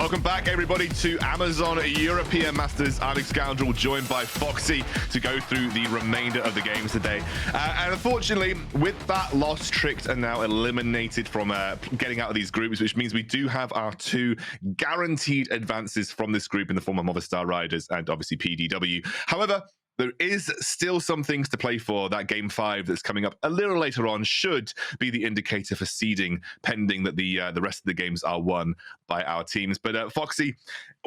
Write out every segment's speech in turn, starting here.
Welcome back, everybody, to Amazon European Masters. I'm Excoundrel, joined by Foxy to go through the remainder of the games today. And unfortunately, with that loss, Tricked are now eliminated from getting out of these groups, which means we do have our two guaranteed advances from this group in the form of Movistar Riders and obviously PDW. However, there is still some things to play for. That game 5 that's coming up a little later on should be the indicator for seeding, pending that the rest of the games are won by our teams. But Foxy,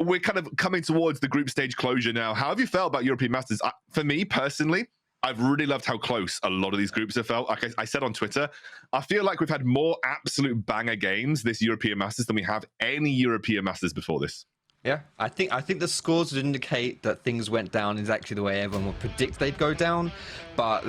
we're kind of coming towards the group stage closure now. How have you felt about European Masters? For me personally, I've really loved how close a lot of these groups have felt. Like I said on Twitter, I feel like we've had more absolute banger games this European Masters than we have any European Masters before this. Yeah, I think the scores would indicate that things went down exactly the way everyone would predict they'd go down. But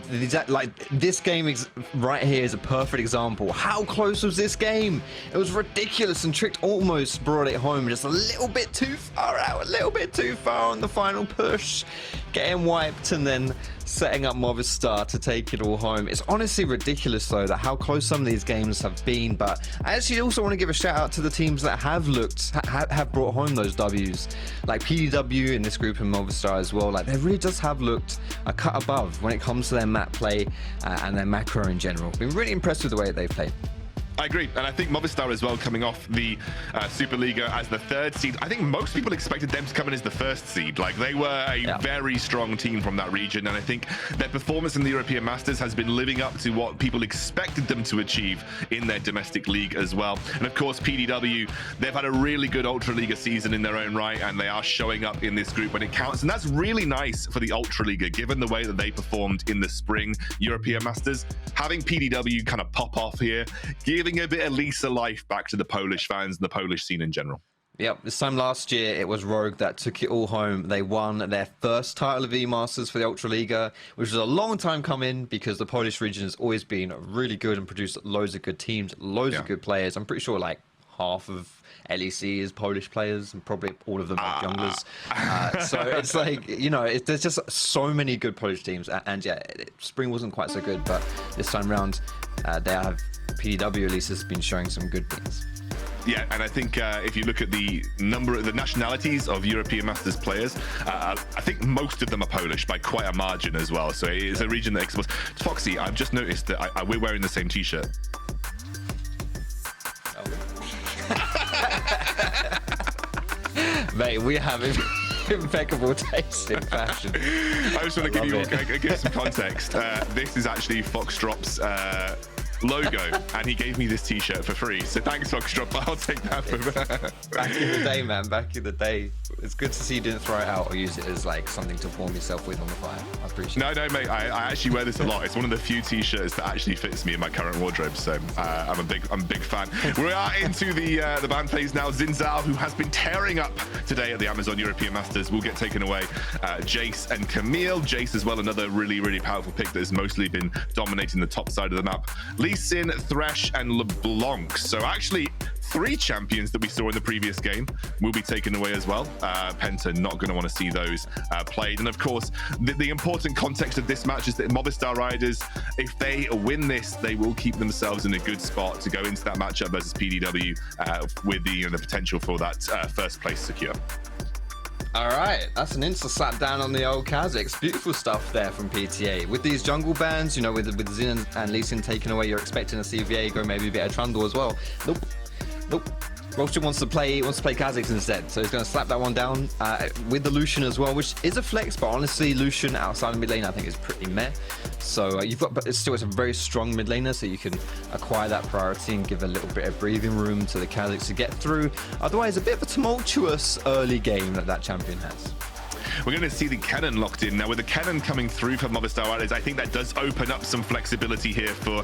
this game right here is a perfect example. How close was this game? It was ridiculous, and Tricked almost brought it home just a little bit too far out, a little bit too far on the final push, getting wiped and then setting up Movistar to take it all home. It's honestly ridiculous though that how close some of these games have been. But I actually also want to give a shout out to the teams that have brought home those W's, like PDW in this group and Movistar as well. Like, they really just have looked a cut above when it comes to their map play and their macro in general. Been really impressed with the way that they play. I agree, and I think Movistar as well, coming off the Superliga as the 3rd seed. I think most people expected them to come in as the 1st seed. Like, they were a very strong team from that region, and I think their performance in the European Masters has been living up to what people expected them to achieve in their domestic league as well. And of course, PDW, they've had a really good Ultraliga season in their own right, and they are showing up in this group when it counts. And that's really nice for the Ultraliga, given the way that they performed in the spring European Masters. Having PDW kind of pop off here, giving a bit of Lisa life back to the Polish fans and the Polish scene in general. Yep, this time last year it was Rogue that took it all home. They won their first title of E-Masters for the Ultraliga, which was a long time coming because the Polish region has always been really good and produced loads of good teams, loads of good players. I'm pretty sure like half of LEC is Polish players, and probably all of them are junglers. So it's like, you know, there's just so many good Polish teams. And yeah, spring wasn't quite so good, but this time around, they have PDW at least has been showing some good things. Yeah, and I think if you look at the number of the nationalities of European Masters players, I think most of them are Polish by quite a margin as well. So it is a region that exports. Foxy, I've just noticed that we're wearing the same t-shirt. Mate, we have impeccable taste in fashion. I just want to give some context. This is actually Foxdrop's logo, and he gave me this t-shirt for free. So thanks, Foxdrop. I'll take that for back in the day, man. Back in the day. It's good to see you didn't throw it out or use it as like something to warm yourself with on the fire. I appreciate it. No, mate. I actually wear this a lot. It's one of the few t-shirts that actually fits me in my current wardrobe. So I'm a big fan. We are into the band phase now. Zinzao, who has been tearing up today at the Amazon European Masters, will get taken away. Jace and Camille. Jace as well, another really powerful pick that has mostly been dominating the top side of the map. Lee Sin, Thresh, and LeBlanc. So actually, 3 champions that we saw in the previous game will be taken away as well. PENTA not going to want to see those played. And of course, the important context of this match is that Movistar Riders, if they win this, they will keep themselves in a good spot to go into that matchup versus PDW with the potential for that 1st place secure. All right, that's an insta slap down on the old Kha'Zix. Beautiful stuff there from PTA. With these jungle bans, you know, with Xin and Lucian taken away, you're expecting to see Viego, maybe a bit of Trundle as well. Nope. Rulfchen wants to play Kha'Zix instead, so he's going to slap that one down with the Lucian as well, which is a flex, but honestly, Lucian outside of mid lane I think is pretty meh. So but it's a very strong mid laner, so you can acquire that priority and give a little bit of breathing room to the Kha'Zix to get through. Otherwise, a bit of a tumultuous early game that champion has. We're going to see the Kennen locked in. Now, with the Kennen coming through for Movistar Riders, I think that does open up some flexibility here for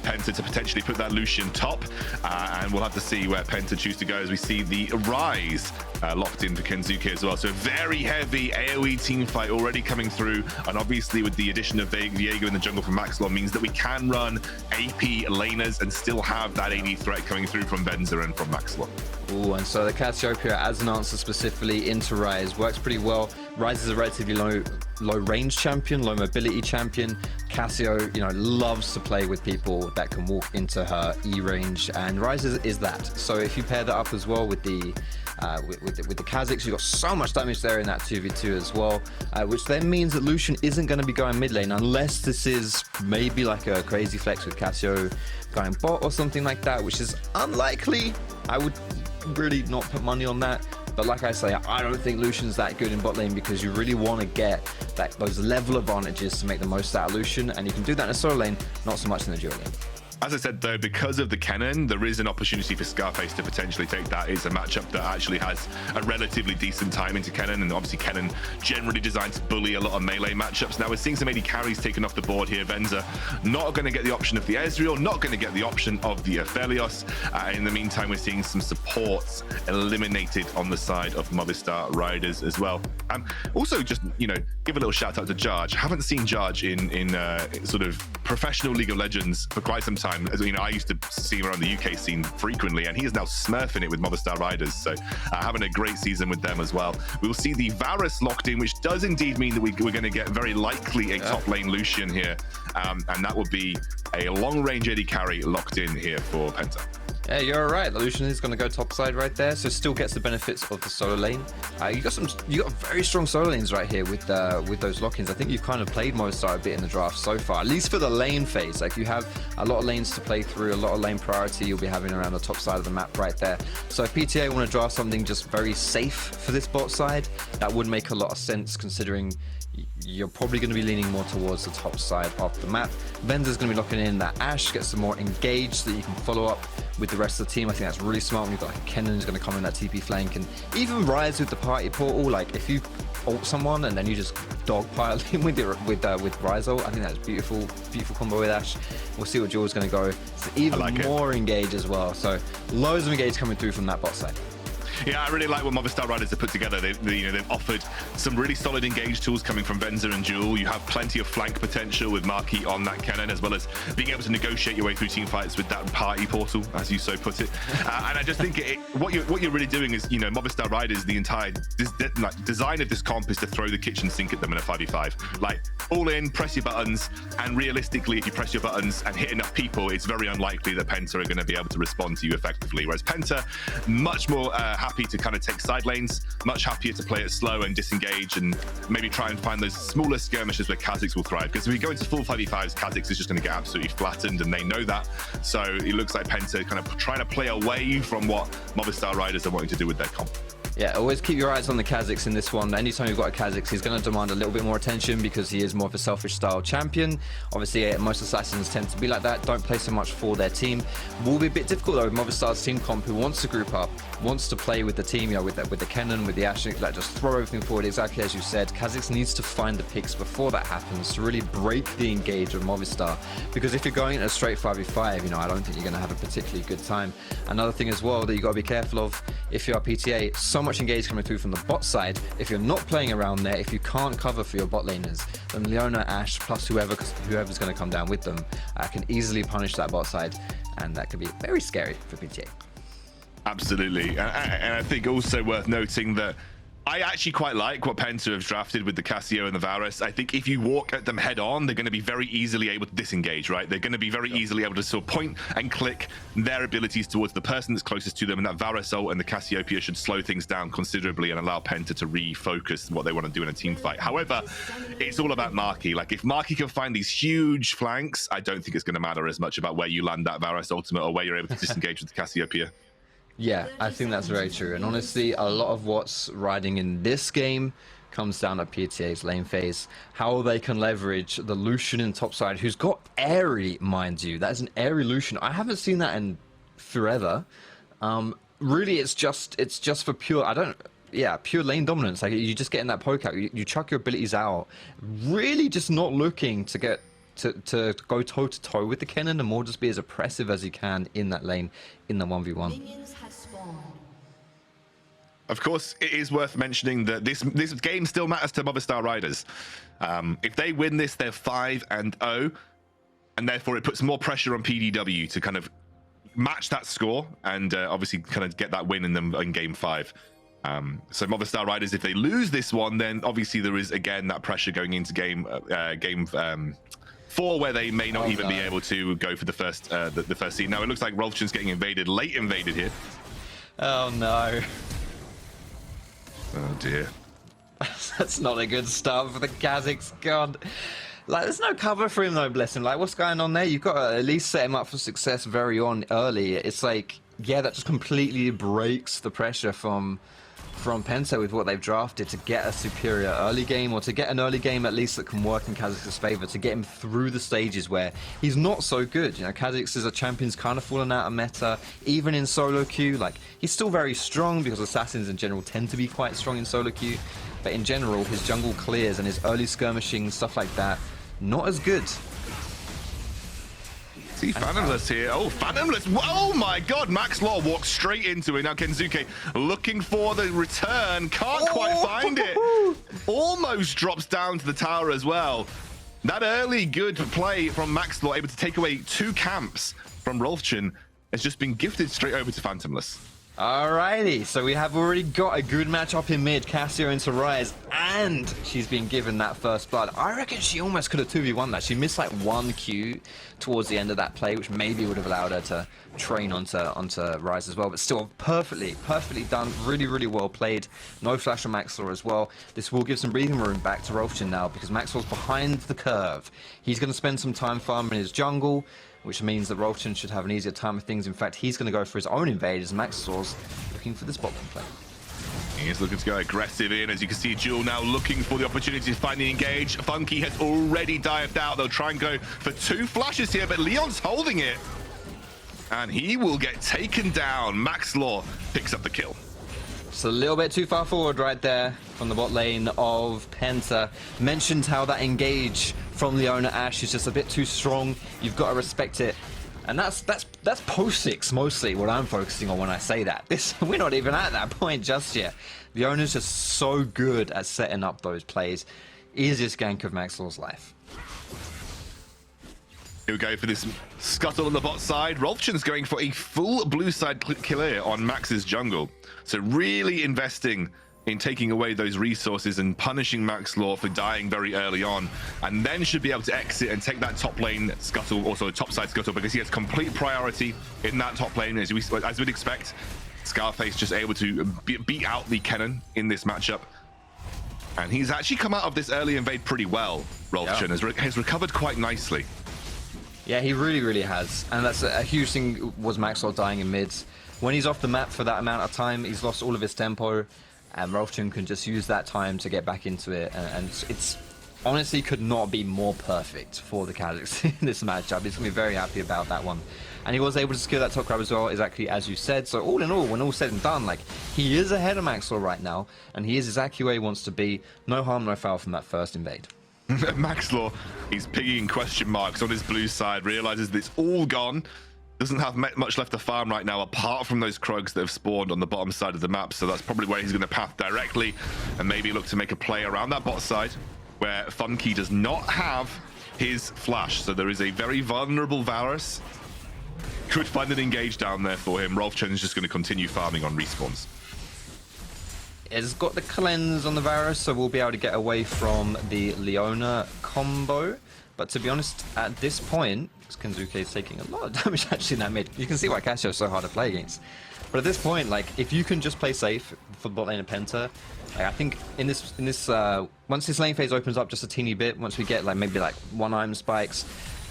PENTA to potentially put that Lucian top. And we'll have to see where PENTA choose to go as we see the Ryze locked in for xKenzuke as well. So very heavy AoE team fight already coming through. And obviously with the addition of Viego in the jungle from Maxlore means that we can run AP laners and still have that AD threat coming through from Venzer and from Maxlore. Ooh, and so the Cassiopeia as an answer specifically into Ryze works pretty well. Ryze is a relatively low range champion, low mobility champion. Cassio, you know, loves to play with people that can walk into her E range, and Ryze is that. So if you pair that up as well with the Kha'Zix, you've got so much damage there in that 2v2 as well, which then means that Lucian isn't going to be going mid lane unless this is maybe like a crazy flex with Cassio going bot or something like that, which is unlikely. I would really not put money on that. But like I say, I don't think Lucian's that good in bot lane because you really want to get those level advantages to make the most out of Lucian, and you can do that in a solo lane, not so much in the duo lane. As I said, though, because of the Kennen, there is an opportunity for Scarface to potentially take that. It's a matchup that actually has a relatively decent time into Kennen, and obviously Kennen generally designed to bully a lot of melee matchups. Now we're seeing some AD carries taken off the board here. Venzer not going to get the option of the Ezreal, not going to get the option of the Aphelios. In the meantime, we're seeing some supports eliminated on the side of Movistar Riders as well. Also, just, you know, give a little shout out to Jarge. Haven't seen Jarge in sort of professional League of Legends for quite some time. As you know, I used to see him around the UK scene frequently, and he is now smurfing it with Movistar Riders, so having a great season with them as well. We will see the Varus locked in, which does indeed mean that we're going to get very likely a top lane Lucian here, and that would be a long-range AD carry locked in here for Penta. Yeah, you're right. Lucian is going to go top side right there, so still gets the benefits of the solo lane. You got very strong solo lanes right here with those lock-ins. I think you've kind of played Movistar a bit in the draft so far, at least for the lane phase. Like, you have a lot of lanes to play through, a lot of lane priority you'll be having around the top side of the map right there. So if PTA want to draft something just very safe for this bot side, that would make a lot of sense considering you're probably going to be leaning more towards the top side of the map. Venzer's going to be locking in that Ashe, get some more engaged so that you can follow up with the rest of the team. I think that's really smart when you've got like Kennen who's going to come in that TP flank, and even Ryze with the party portal. Like, if you ult someone and then you just dogpile him with Ryze ult, I think that's beautiful combo with Ashe. We'll see what Jewel's going to go. It's even more engage as well. So loads of engage coming through from that bot side. Yeah, I really like what Movistar Riders have put together. They've offered some really solid engage tools coming from Venzer and Jewel. You have plenty of flank potential with Marky on that Kennen, as well as being able to negotiate your way through team fights with that party portal, as you so put it. And I just think what you're really doing is, you know, Movistar Riders, the entire design of this comp is to throw the kitchen sink at them in a 5v5. Like, all in, press your buttons, and realistically, if you press your buttons and hit enough people, it's very unlikely that Penta are going to be able to respond to you effectively. Whereas Penta, much more happy to kind of take side lanes, much happier to play it slow and disengage, and maybe try and find those smaller skirmishes where Kha'Zix will thrive. Because if we go into full 5v5s, Kha'Zix is just going to get absolutely flattened, and they know that. So it looks like Penta kind of trying to play away from what Movistar Riders are wanting to do with their comp. Yeah, always keep your eyes on the Kha'Zix in this one. Anytime you've got a Kha'Zix, he's going to demand a little bit more attention because he is more of a selfish style champion. Obviously, most assassins tend to be like that, don't play so much for their team. Will be a bit difficult though with Movistar's team comp, who wants to group up, wants to play with the team, you know, with the Kennen, with the Ashe, like just throw everything forward, exactly as you said. Kha'Zix needs to find the picks before that happens to really break the engage of Movistar, because if you're going in a straight 5v5, you know, I don't think you're going to have a particularly good time. Another thing as well that you got to be careful of, if you're PTA, so much engage coming through from the bot side. If you're not playing around there, if you can't cover for your bot laners, then Leona, Ashe, plus whoever's going to come down with them can easily punish that bot side, and that could be very scary for PTA. Absolutely, and I think also worth noting that I actually quite like what Penta have drafted with the Cassio and the Varus. I think if you walk at them head on, they're going to be very easily able to disengage, right? They're going to be very easily able to sort of point and click their abilities towards the person that's closest to them, and that Varus ult and the Cassiopeia should slow things down considerably and allow Penta to refocus what they want to do in a team fight. However, it's all about Marky. Like, if Marky can find these huge flanks, I don't think it's going to matter as much about where you land that Varus ultimate or where you're able to disengage with the Cassiopeia. Yeah, I think that's very true. And honestly, a lot of what's riding in this game comes down to PTA's lane phase. How they can leverage the Lucian in topside, who's got airy, mind you. That is an airy Lucian. I haven't seen that in forever. Really, it's just for pure, pure lane dominance. Like, you just get in that poke out, you chuck your abilities out. Really just not looking to get to go toe-to-toe with the Kennen, and more just be as oppressive as you can in that lane in the 1v1. Of course, it is worth mentioning that this game still matters to Movistar Riders. If they win this, they're 5-0, and therefore it puts more pressure on PDW to kind of match that score and obviously kind of get that win in game 5. So Movistar Riders, if they lose this one, then obviously there is again that pressure going into game 4 where they may not even be able to go for the first seed. Now it looks like Rulfchen's getting invaded, late invaded here. Oh no. Oh dear. That's not a good start for the Kha'Zix. God. Like, there's no cover for him though, bless him. Like, what's going on there? You've got to at least set him up for success very early. It's like, yeah, that just completely breaks the pressure from PENTA with what they've drafted to get a superior early game, or to get an early game at least that can work in Kha'Zix's favor, to get him through the stages where he's not so good. You know, Kha'Zix is a champion's kind of fallen out of meta, even in solo queue. Like, he's still very strong because assassins in general tend to be quite strong in solo queue, but in general, his jungle clears and his early skirmishing, stuff like that, not as good. See Phantomles here. Oh, Phantomles. Oh my god, Maxlore walks straight into it. Now XKenzuke looking for the return. Can't quite find it. Almost drops down to the tower as well. That early good play from Maxlore, able to take away 2 camps from Rulfchen, has just been gifted straight over to Phantomles. Alrighty, so we have already got a good matchup in mid, Cassio into Ryze, and she's been given that first blood. I reckon she almost could have 2v1 that. She missed like 1 Q towards the end of that play, which maybe would have allowed her to train onto Ryze as well, but still perfectly done, really well played. No flash on Maxlore as well. This will give some breathing room back to Rulfchen now, because Maxlore's behind the curve. He's going to spend some time farming his jungle, which means that Rulfchen should have an easier time of things. In fact, he's going to go for his own invade as Maxlore's looking for this bottom play. He's looking to go aggressive in. As you can see, Jewel now looking for the opportunity to find the engage. Funky has already dived out. They'll try and go for 2 flashes here, but Leon's holding it. And he will get taken down. Maxlore picks up the kill. It's a little bit too far forward right there from the bot lane of PENTA. Mentioned how that engage from Leona Ashe is just a bit too strong. You've got to respect it. And that's post 6 mostly what I'm focusing on when I say that. We're not even at that point just yet. Leona's just so good at setting up those plays. Easiest gank of Maxlore's life. Here we go for this scuttle on the bot side. Rulfchen's going for a full blue side clear on Max's jungle. So really investing in taking away those resources and punishing Maxlore for dying very early on, and then should be able to exit and take that top lane scuttle, also top side scuttle, because he has complete priority in that top lane, as we'd expect. Scarface just able to beat out the Kennen in this matchup. And he's actually come out of this early invade pretty well. Rulfchen has recovered quite nicely. Yeah, he really has. And that's a huge thing, was Maxlore dying in mids. When he's off the map for that amount of time, he's lost all of his tempo, and Rulfchen can just use that time to get back into it. And it's honestly could not be more perfect for the Kha'Zix in this matchup. He's going to be very happy about that one. And he was able to secure that top grab as well, exactly as you said. So all in all, when all said and done, like, he is ahead of Maxlore right now, and he is exactly where he wants to be. No harm, no foul from that first invade. Maxlore, he's picking question marks on his blue side, realizes that it's all gone. Doesn't have much left to farm right now, apart from those Krugs that have spawned on the bottom side of the map. So that's probably where he's going to path directly and maybe look to make a play around that bot side, where Funky does not have his flash. So there is a very vulnerable Varus. Could find an engage down there for him. Rulfchen is just going to continue farming on respawns. It's got the cleanse on the Varus, so we'll be able to get away from the Leona combo. But to be honest, at this point, XKenzuke is taking a lot of damage actually in that mid. You can see why Cassio is so hard to play against. But at this point, like, if you can just play safe for bot lane of PENTA, like, I think in this once this lane phase opens up just a teeny bit, once we get like maybe like 1 item spikes,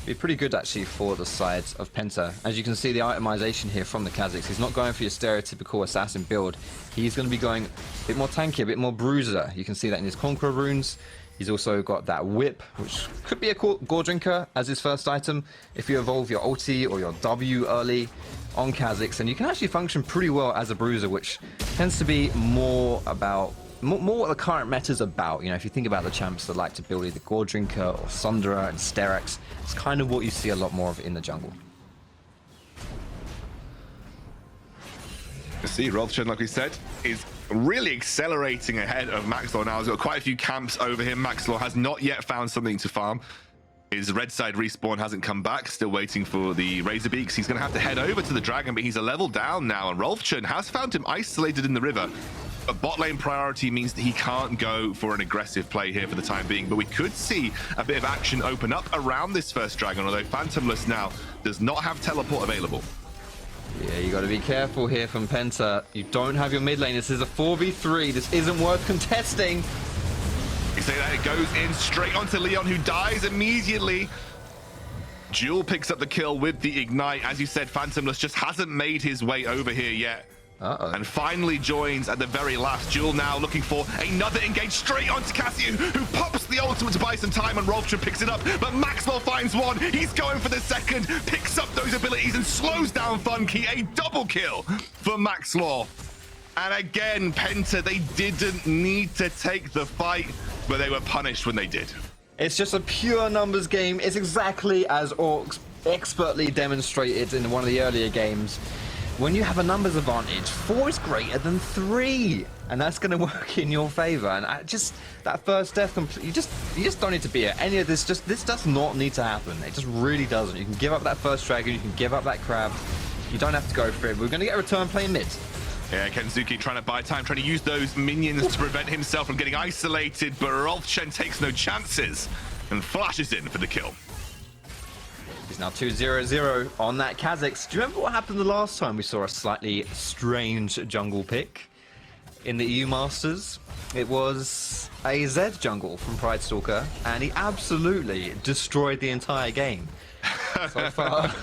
be pretty good actually for the sides of PENTA. As you can see, the itemization here from the Kha'Zix, he's not going for your stereotypical assassin build. He's going to be going a bit more tanky, a bit more bruiser. You can see that in his Conqueror runes. He's also got that whip, which could be a gore drinker as his first item. If you evolve your ulti or your W early on Kha'Zix, and you can actually function pretty well as a bruiser, which tends to be more about more what the current meta's about. You know, if you think about the champs that like to build either Gore Drinker or Sundra and Sterak's, it's kind of what you see a lot more of in the jungle. You see, Rulfchen, like we said, is really accelerating ahead of Maxlore now. He's got quite a few camps over him. Maxlore has not yet found something to farm. His red side respawn hasn't come back, still waiting for the Razor Beaks. He's going to have to head over to the Dragon, but he's a level down now, and Rulfchen has found him isolated in the river. But bot lane priority means that he can't go for an aggressive play here for the time being, but we could see a bit of action open up around this first Dragon, although Phantomles now does not have teleport available. Yeah, you got to be careful here from Penta. You don't have your mid lane. This is a 4v3. This isn't worth contesting. You say that, it goes in straight onto Leon, who dies immediately. DuaLL picks up the kill with the Ignite. As you said, Phantomles just hasn't made his way over here yet. And finally joins at the very last. DuaLL now looking for another engage straight onto Cassio, who pops the ultimate to buy some time, and Rulfchen picks it up. But Maxlore finds one. He's going for the second, picks up those abilities and slows down Funky. A double kill for Maxlore. And again, Penta, they didn't need to take the fight, but they were punished when they did. It's just a pure numbers game. It's exactly as Orcs expertly demonstrated in one of the earlier games. When you have a numbers advantage, 4 is greater than 3, and that's going to work in your favor. And that first death, you just don't need to be at any of this. This does not need to happen. It just really doesn't. You can give up that first dragon, you can give up that crab. You don't have to go for it. We're going to get a return playing mid. Yeah, XKenzuke trying to buy time, trying to use those minions to prevent himself from getting isolated, but Rulfchen takes no chances and flashes in for the kill. He's now 2-0-0 on that Kha'Zix. Do you remember what happened the last time we saw a slightly strange jungle pick in the EU Masters? It was a Z jungle from Pride Stalker, and he absolutely destroyed the entire game.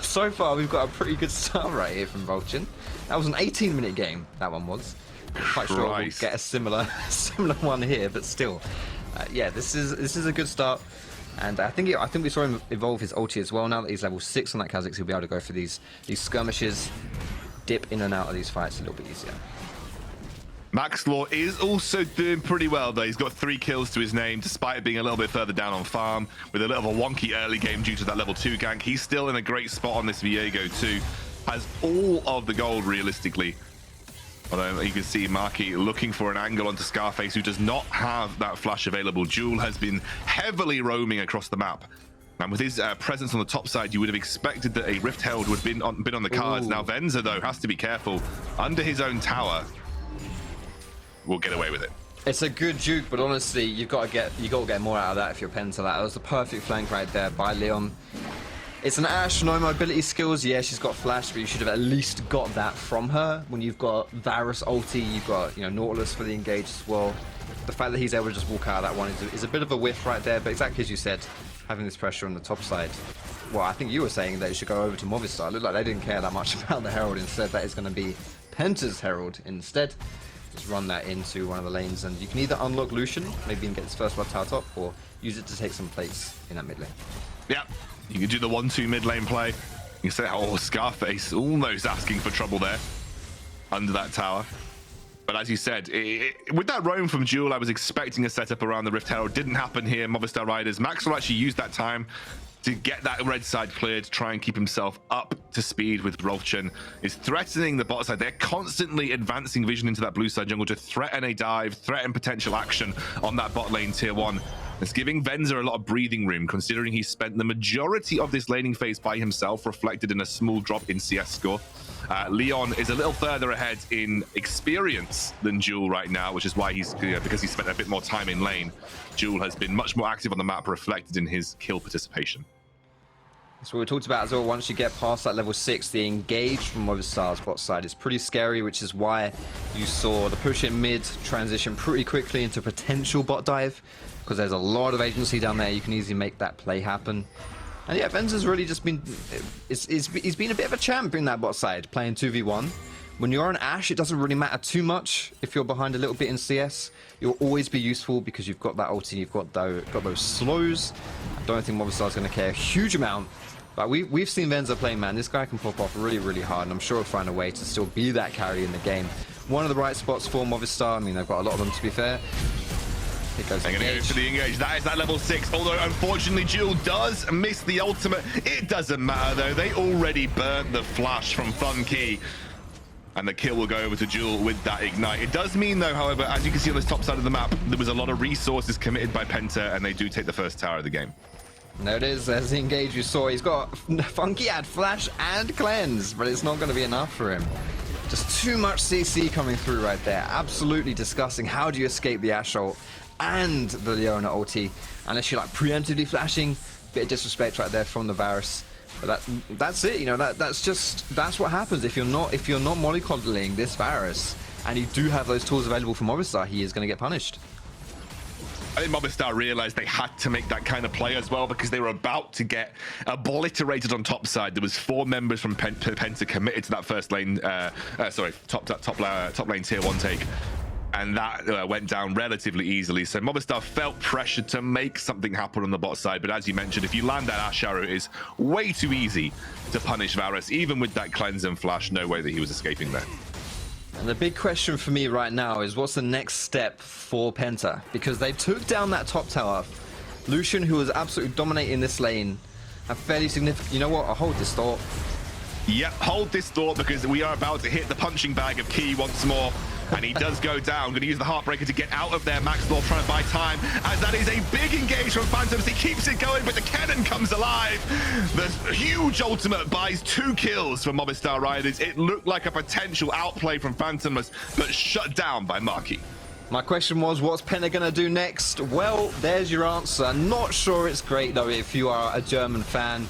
So far, we've got a pretty good start right here from Rulfchen. That was an 18-minute game, that one was. I'm quite sure we'll get a similar one here, but still. Yeah, this is a good start. And I think we saw him evolve his ulti as well. Now that he's level 6 on that Kha'Zix, he'll be able to go for these skirmishes, dip in and out of these fights a little bit easier. Maxlore is also doing pretty well, though. He's got 3 kills to his name, despite it being a little bit further down on farm, with a little of a wonky early game due to that level 2 gank. He's still in a great spot on this Viego, too. Has all of the gold, realistically. Although you can see Marky looking for an angle onto Scarface, who does not have that flash available. DuaLL has been heavily roaming across the map. And with his presence on the top side, you would have expected that a Rift Herald would have been on the cards. Ooh. Now Venzer, though, has to be careful. Under his own tower, will get away with it. It's a good juke, but honestly, you got to get more out of that if you're Penta. That was the perfect flank right there by Leon. It's an Ashe, no mobility skills. Yeah, she's got flash, but you should have at least got that from her. When you've got Varus ulti, you've got Nautilus for the engage as well. The fact that he's able to just walk out of that one is a bit of a whiff right there. But exactly as you said, having this pressure on the top side. Well, I think you were saying that it should go over to Movistar. It looked like they didn't care that much about the Herald. Instead, that is going to be Penta's Herald instead. Just run that into one of the lanes, and you can either unlock Lucian, maybe even get his first blood tower top, or use it to take some plates in that mid lane. Yeah, you can do the 1-2 mid lane play. You can say, oh, Scarface almost asking for trouble there under that tower. But as you said, with that roam from DuaLL, I was expecting a setup around the Rift Herald. Didn't happen here. Movistar Riders. Maxlore actually used that time to get that red side cleared, try and keep himself up to speed with Rulfchen. Is threatening the bot side. They're constantly advancing vision into that blue side jungle to threaten a dive, threaten potential action on that bot lane tier 1. It's giving Venzer a lot of breathing room, considering he spent the majority of this laning phase by himself, reflected in a small drop in CS score. Leon is a little further ahead in experience than DuaLL right now, which is why because he spent a bit more time in lane. DuaLL has been much more active on the map, reflected in his kill participation. That's what we talked about as well. Once you get past that level 6, the engage from Movistar's bot side is pretty scary, which is why you saw the push in mid transition pretty quickly into potential bot dive, because there's a lot of agency down there. You can easily make that play happen. And yeah, Venzer's really just been, he's been a bit of a champ in that bot side, playing 2v1. When you're on Ashe, it doesn't really matter too much if you're behind a little bit in CS. You'll always be useful because you've got that ulti, you've got those slows. I don't think Movistar's going to care a huge amount. But we've seen Venzer play, man. This guy can pop off really, really hard, and I'm sure he'll find a way to still be that carry in the game. One of the right spots for Movistar. I mean, they've got a lot of them, to be fair. They're going to go for the engage. That is that level 6. Although, unfortunately, DuaLL does miss the ultimate. It doesn't matter, though. They already burnt the flash from Funky. And the kill will go over to DuaLL with that ignite. It does mean, though, however, as you can see on this top side of the map, there was a lot of resources committed by Penta, and they do take the first tower of the game. There it is. There's the engage you saw. He's got Funky had flash and cleanse, but it's not going to be enough for him. Just too much CC coming through right there. Absolutely disgusting. How do you escape the Ashe ult and the Leona ulti unless you're like preemptively flashing? Bit of disrespect right there from the Varus. But that's it. You know, that's what happens if you're not mollycoddling this Varus and you do have those tools available for Movistar. He is going to get punished. I think Movistar realized they had to make that kind of play as well because they were about to get obliterated on top side. There was 4 members from PENTA committed to that first lane, top lane tier 1 take. And that went down relatively easily. So Movistar felt pressured to make something happen on the bot side. But as you mentioned, if you land that Ashe arrow, it is way too easy to punish Varus. Even with that cleanse and flash, no way that he was escaping there. And the big question for me right now is what's the next step for PENTA? Because they took down that top tower. Lucian, who was absolutely dominating this lane, and fairly significant. You know what? I'll hold this thought. Yep, hold this thought because we are about to hit the punching bag of Key once more. And he does go down. Going to use the Heartbreaker to get out of there. Maxlore trying to buy time, as that is a big engage from Phantomles. He keeps it going, but the Kennen comes alive. The huge ultimate buys 2 kills for Movistar Riders. It looked like a potential outplay from Phantomles, but shut down by Marky. My question was, what's PENTA going to do next? Well, there's your answer. Not sure it's great, though, if you are a German fan.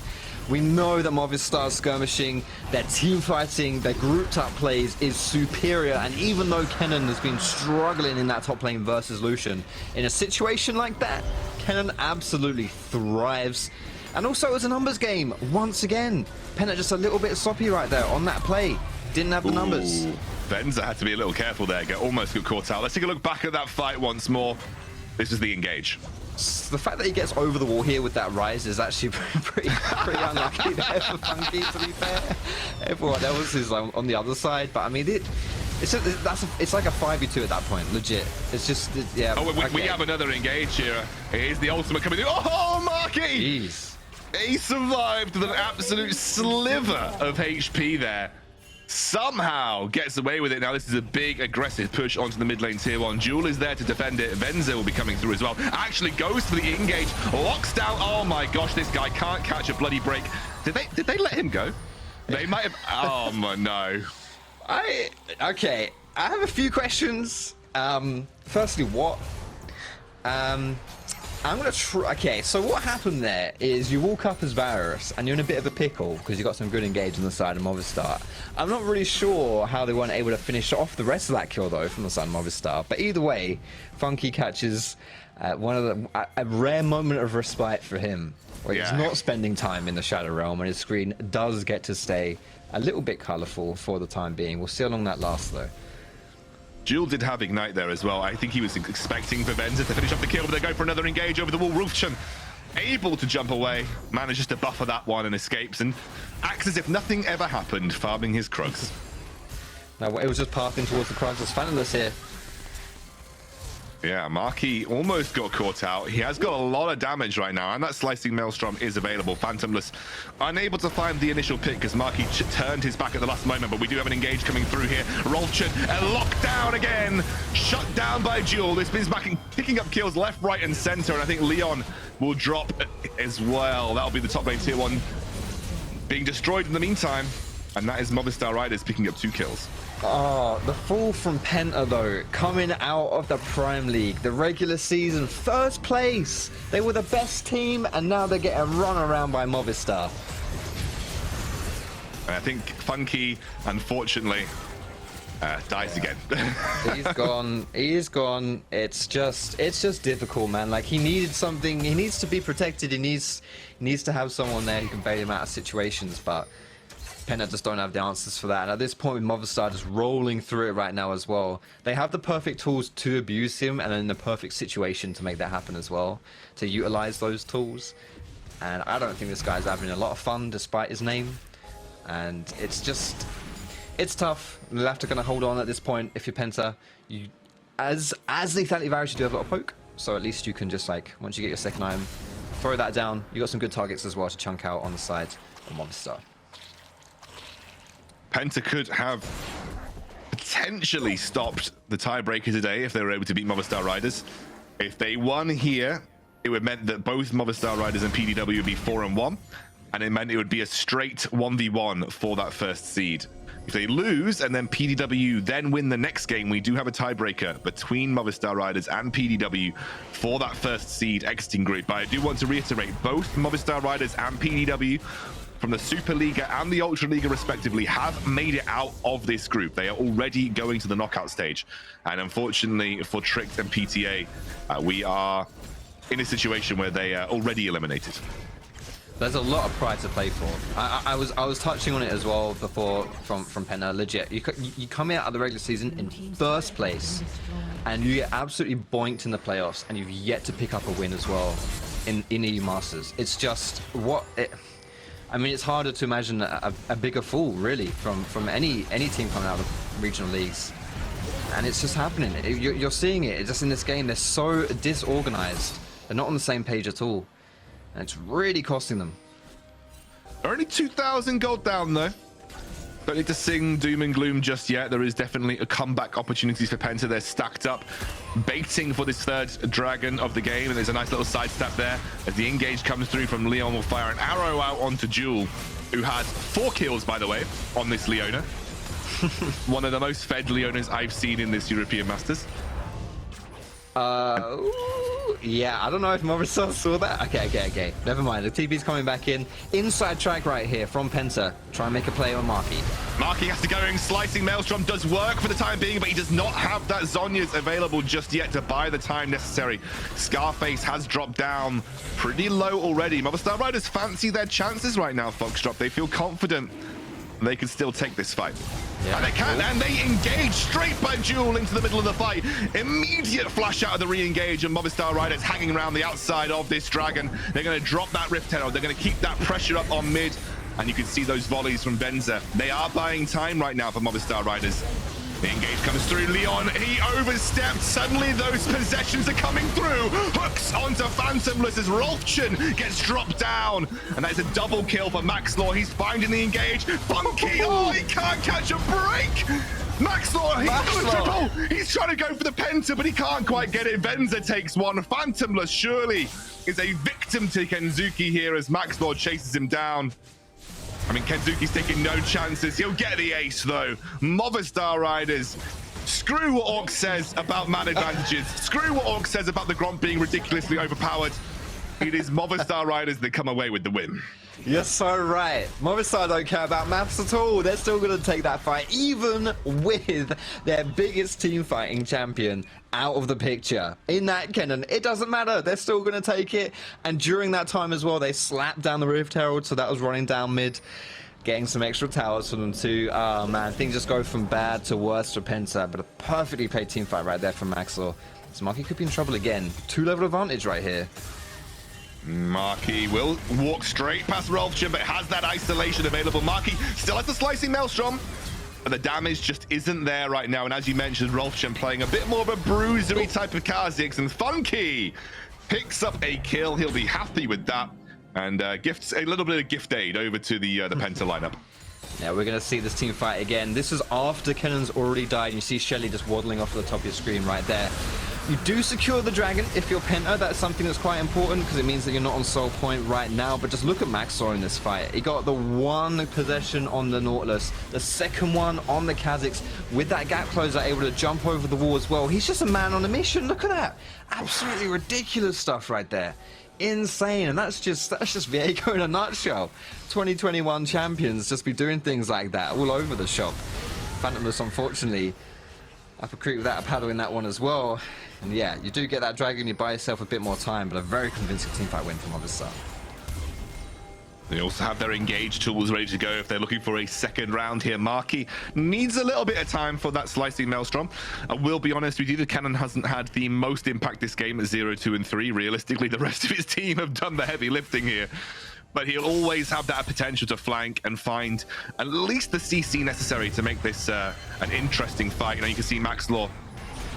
We know that Movistar's skirmishing, their team fighting, their grouped up plays is superior. And even though Kennen has been struggling in that top lane versus Lucian, in a situation like that, Kennen absolutely thrives. And also it's a numbers game. Once again, PENTA just a little bit sloppy right there on that play. Didn't have the numbers. Venzer had to be a little careful there. Almost got caught out. Let's take a look back at that fight once more. This is the engage. The fact that he gets over the wall here with that Ryze is actually pretty unlucky there for Funky, to be fair. Everyone else is on the other side, but I mean, it's like a 5v2 at that point, legit. It's just, yeah. Oh, we have another engage here. Here's the ultimate coming through. Oh, Marky! Jeez. He survived with an absolute sliver of HP there. Somehow gets away with it. Now this is a big aggressive push onto the mid lane tier 1. DuaLL is there to defend it. Venzer will be coming through as well. Actually goes for the engage, locks down. Oh my gosh, this guy can't catch a bloody break. Did they let him go? They might have. Oh my no. Okay, I have a few questions. Firstly, what? I'm gonna try. Okay, so what happened there is you walk up as Varus and you're in a bit of a pickle because you got some good engage on the side of Movistar. I'm not really sure how they weren't able to finish off the rest of that kill though from the side of Movistar. But either way, Funky catches one of a rare moment of respite for him, where he's not spending time in the Shadow Realm and his screen does get to stay a little bit colourful for the time being. We'll see how long that lasts though. DuaLL did have Ignite there as well. I think he was expecting for Venzer to finish off the kill, but they go for another engage over the wall. Rulfchen able to jump away, manages to buffer that one and escapes and acts as if nothing ever happened, farming his Krugs. No, it was just pathing towards the Krugs. It's Phantomles here. Yeah, Marky almost got caught out. He has got a lot of damage right now, and that Slicing Maelstrom is available. Phantomles unable to find the initial pick because Marky turned his back at the last moment, but we do have an engage coming through here. Rulfchen locked down again, shut down by DuaLL. This is picking up kills left, right, and center, and I think Leon will drop as well. That'll be the top lane tier 1 being destroyed in the meantime, and that is Movistar Riders picking up 2 kills. Oh, the fall from PENTA though, coming out of the Prime League, the regular season, first place. They were the best team and now they're getting run around by Movistar. I think Funky, unfortunately, dies again. He's gone. He is gone. It's just difficult, man. Like he needed something. He needs to be protected. He needs to have someone there who can bail him out of situations, but PENTA just don't have the answers for that. And at this point with Movistar just rolling through it right now as well, they have the perfect tools to abuse him and in the perfect situation to make that happen as well, to utilize those tools. And I don't think this guy's having a lot of fun despite his name. And it's tough. You'll have to kind of hold on at this point if you're PENTA. You, as Lethality Varus, you do have a lot of poke, so at least you can just like, once you get your second item, throw that down. You got some good targets as well to chunk out on the side of Movistar. PENTA could have potentially stopped the tiebreaker today if they were able to beat Movistar Riders. If they won here, it would meant that both Movistar Riders and PDW would be 4-1, and it meant it would be a straight 1v1 for that first seed. If they lose and then PDW then win the next game, we do have a tiebreaker between Movistar Riders and PDW for that first seed exiting group. But I do want to reiterate, both Movistar Riders and PDW from the Superliga and the Ultraliga respectively have made it out of this group. They are already going to the knockout stage. And unfortunately for Tricked and PTA, we are in a situation where they are already eliminated. There's a lot of pride to play for. I was touching on it as well before from PENTA. Legit, you come out of the regular season in first place, and you get absolutely boinked in the playoffs, and you've yet to pick up a win as well in EU Masters. It's just I mean, it's harder to imagine a bigger fall really from any team coming out of regional leagues, and it's just happening. You're seeing it just in this game. They're so disorganized. They're not on the same page at all. And it's really costing them. Only 2,000 gold down though. Don't need to sing doom and gloom just yet. There is definitely a comeback opportunities for PENTA. They're stacked up, baiting for this third dragon of the game. And there's a nice little sidestep there as the engage comes through from Leon will fire an arrow out onto Jewel, who has 4 kills, by the way, on this Leona. One of the most fed Leonas I've seen in this European Masters. Yeah, I don't know if Movistar saw that. Okay. Never mind. The TP's coming back in. Inside track right here from PENTA. Try and make a play on Marky. Marky has to go in. Slicing Maelstrom does work for the time being, but he does not have that Zhonya's available just yet to buy the time necessary. Scarface has dropped down pretty low already. Movistar Riders fancy their chances right now, Foxdrop. They feel confident they can still take this fight. Yeah. And they can, and they engage straight by Jewel into the middle of the fight. Immediate flash out of the re-engage, and Movistar Riders hanging around the outside of this dragon. They're going to drop that Rift Herald. They're going to keep that pressure up on mid, and you can see those volleys from Venzer. They are buying time right now for Movistar Riders. The engage comes through. Leon, he overstepped. Suddenly those possessions are coming through. Hooks onto Phantomles as Rulfchen gets dropped down. And that's a double kill for Maxlore. He's finding the engage. Funky, oh, he can't catch a break. Maxlore, he's got a triple. He's trying to go for the Penta, but he can't quite get it. Venzer takes one. Phantomles surely is a victim to XKenzuke here as Maxlore chases him down. I mean, XKenzuke's taking no chances. He'll get the ace, though. Movistar Riders, screw what Orc says about man advantages. Screw what Orc says about the Gromp being ridiculously overpowered. It is Movistar Riders that come away with the win. You're so right. Movistar don't care about maps at all. They're still going to take that fight, even with their biggest team fighting champion out of the picture. In that Kennen, it doesn't matter. They're still going to take it. And during that time as well, they slapped down the Rift Herald, so that was running down mid, getting some extra towers for them too. Oh man, things just go from bad to worse for PENTA, but a perfectly played team fight right there from Maxlore. So Marky could be in trouble again. 2-level advantage right here. Marky will walk straight past Rulfchen, but has that isolation available. Marky still has the slicing Maelstrom, but the damage just isn't there right now. And as you mentioned, Rulfchen playing a bit more of a bruisery type of Kha'Zix, and Funky picks up a kill. He'll be happy with that, and gifts a little bit of gift aid over to the PENTA lineup. Yeah, we're going to see this team fight again. This is after Kennen's already died. And you see Shelly just waddling off the top of your screen right there. You do secure the dragon if you're PENTA. That's something that's quite important because it means that you're not on soul point right now. But just look at Maxlore in this fight. He got the one possession on the Nautilus, the second one on the Kha'Zix. With that gap closer, able to jump over the wall as well. He's just a man on a mission. Look at that. Absolutely ridiculous stuff right there. Insane. And that's just Viego in a nutshell. 2021 champions just be doing things like that all over the shop. Phantomles, unfortunately, up a creek without a paddle in that one as well. And yeah, you do get that dragon, you buy yourself a bit more time, but a very convincing teamfight win from Movistar. They also have their engage tools ready to go if they're looking for a second round here. Marky needs a little bit of time for that slicing Maelstrom. I will be honest with you, the Kennen hasn't had the most impact this game at 0, 2, and 3. Realistically, the rest of his team have done the heavy lifting here. But he'll always have that potential to flank and find at least the CC necessary to make this an interesting fight. You know, you can see Maxlore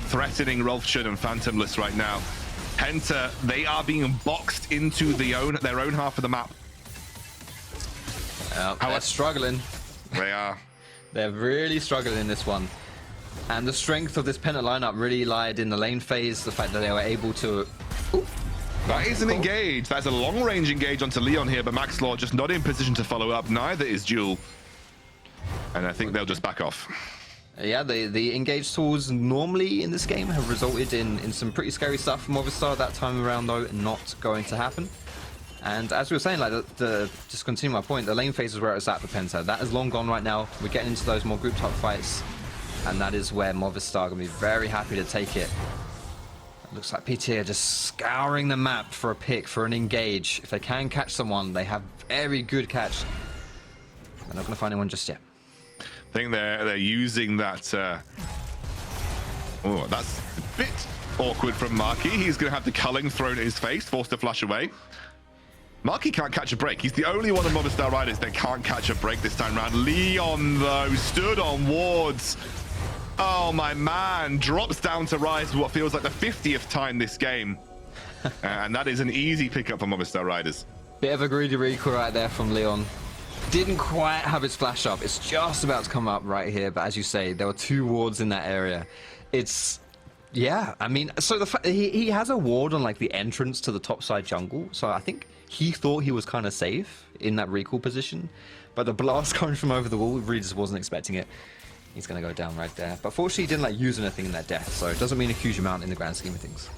threatening Rulfchen and Phantomles right now. PENTA, they are being boxed into their own half of the map. They're struggling. They are. They're really struggling in this one. And the strength of this PENTA lineup really lied in the lane phase. The fact that they were able to That is an engage. That's a long-range engage onto Leon here, but Maxlore just not in position to follow up. Neither is Duel. And I think they'll just back off. Yeah, the engage tools normally in this game have resulted in some pretty scary stuff from Movistar. That time around, though, not going to happen. And as we were saying, like, just continue my point, the lane phase is where it's at for Penta. That is long gone right now. We're getting into those more group type fights. And that is where Movistar are going to be very happy to take it. It looks like PTA are just scouring the map for a pick, for an engage. If they can catch someone, they have very good catch. They're not going to find anyone just yet. I think they're using that. Oh, that's a bit awkward from Marky. He's going to have the culling thrown at his face, forced to flash away. Marky can't catch a break. He's the only one of Movistar riders that can't catch a break this time around. Leon, though, stood on wards. Oh, my man. Drops down to Ryze for what feels like the 50th time this game. And that is an easy pickup for Movistar riders. Bit of a greedy recall right there from Leon. Didn't quite have his flash up. It's just about to come up right here. But as you say, there were 2 wards in that area. It's... Yeah, I mean, so the he has a ward on, like, the entrance to the top side jungle. So I think he thought he was kind of safe in that recall position. But the blast coming from over the wall, really just wasn't expecting it. He's going to go down right there. But fortunately, he didn't, like, use anything in that death. So it doesn't mean a huge amount in the grand scheme of things.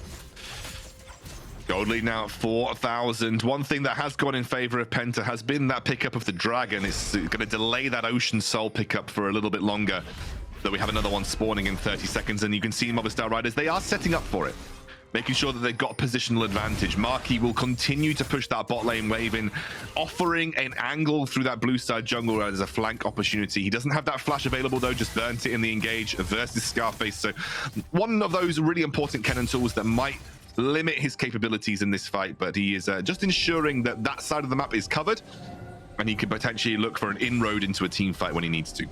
Gold lead now at 4,000. One thing that has gone in favor of Penta has been that pickup of the Dragon. It's going to delay that Ocean Soul pickup for a little bit longer. Though we have another one spawning in 30 seconds, and you can see Movistar riders, they are setting up for it. Making sure that they've got positional advantage. Marky will continue to push that bot lane wave in, offering an angle through that blue side jungle as a flank opportunity. He doesn't have that flash available, though, just burnt it in the engage versus Scarface. So one of those really important Kennen tools that might limit his capabilities in this fight, but he is just ensuring that that side of the map is covered, and he could potentially look for an inroad into a team fight when he needs to.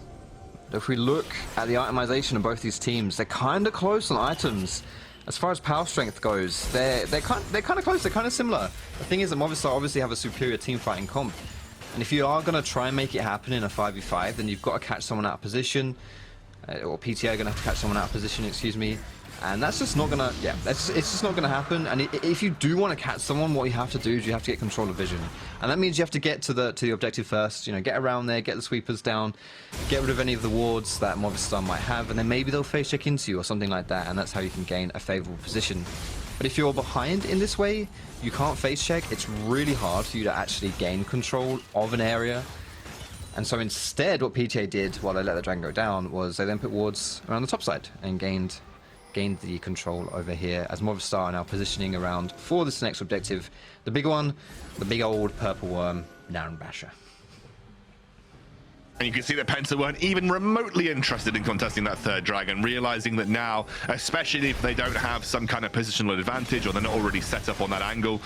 If we look at the itemization of both these teams, they're kind of close on items. As far as power strength goes, they're kind of close. They're kind of similar. The thing is that Movistar obviously have a superior team fighting comp, and if you are going to try and make it happen in a 5v5, then you've got to catch someone out of position, or PTA are going to have to catch someone out of position. Excuse me. And that's just not gonna, it's just not gonna happen. And if you do want to catch someone, what you have to do is you have to get control of vision, and that means you have to get to the objective first. You know, get around there, get the sweepers down, get rid of any of the wards that Movistar might have, and then maybe they'll face check into you or something like that, and that's how you can gain a favorable position. But if you're behind in this way, you can't face check. It's really hard for you to actually gain control of an area. And so instead, what PTA did while they let the Dragon go down was they then put wards around the top side and gained the control over here, as Movistar are now positioning around for this next objective. The big one, the big old purple worm, Down Basher. And you can see that Penta weren't even remotely interested in contesting that third Dragon, realizing that now, especially if they don't have some kind of positional advantage or they're not already set up on that angle,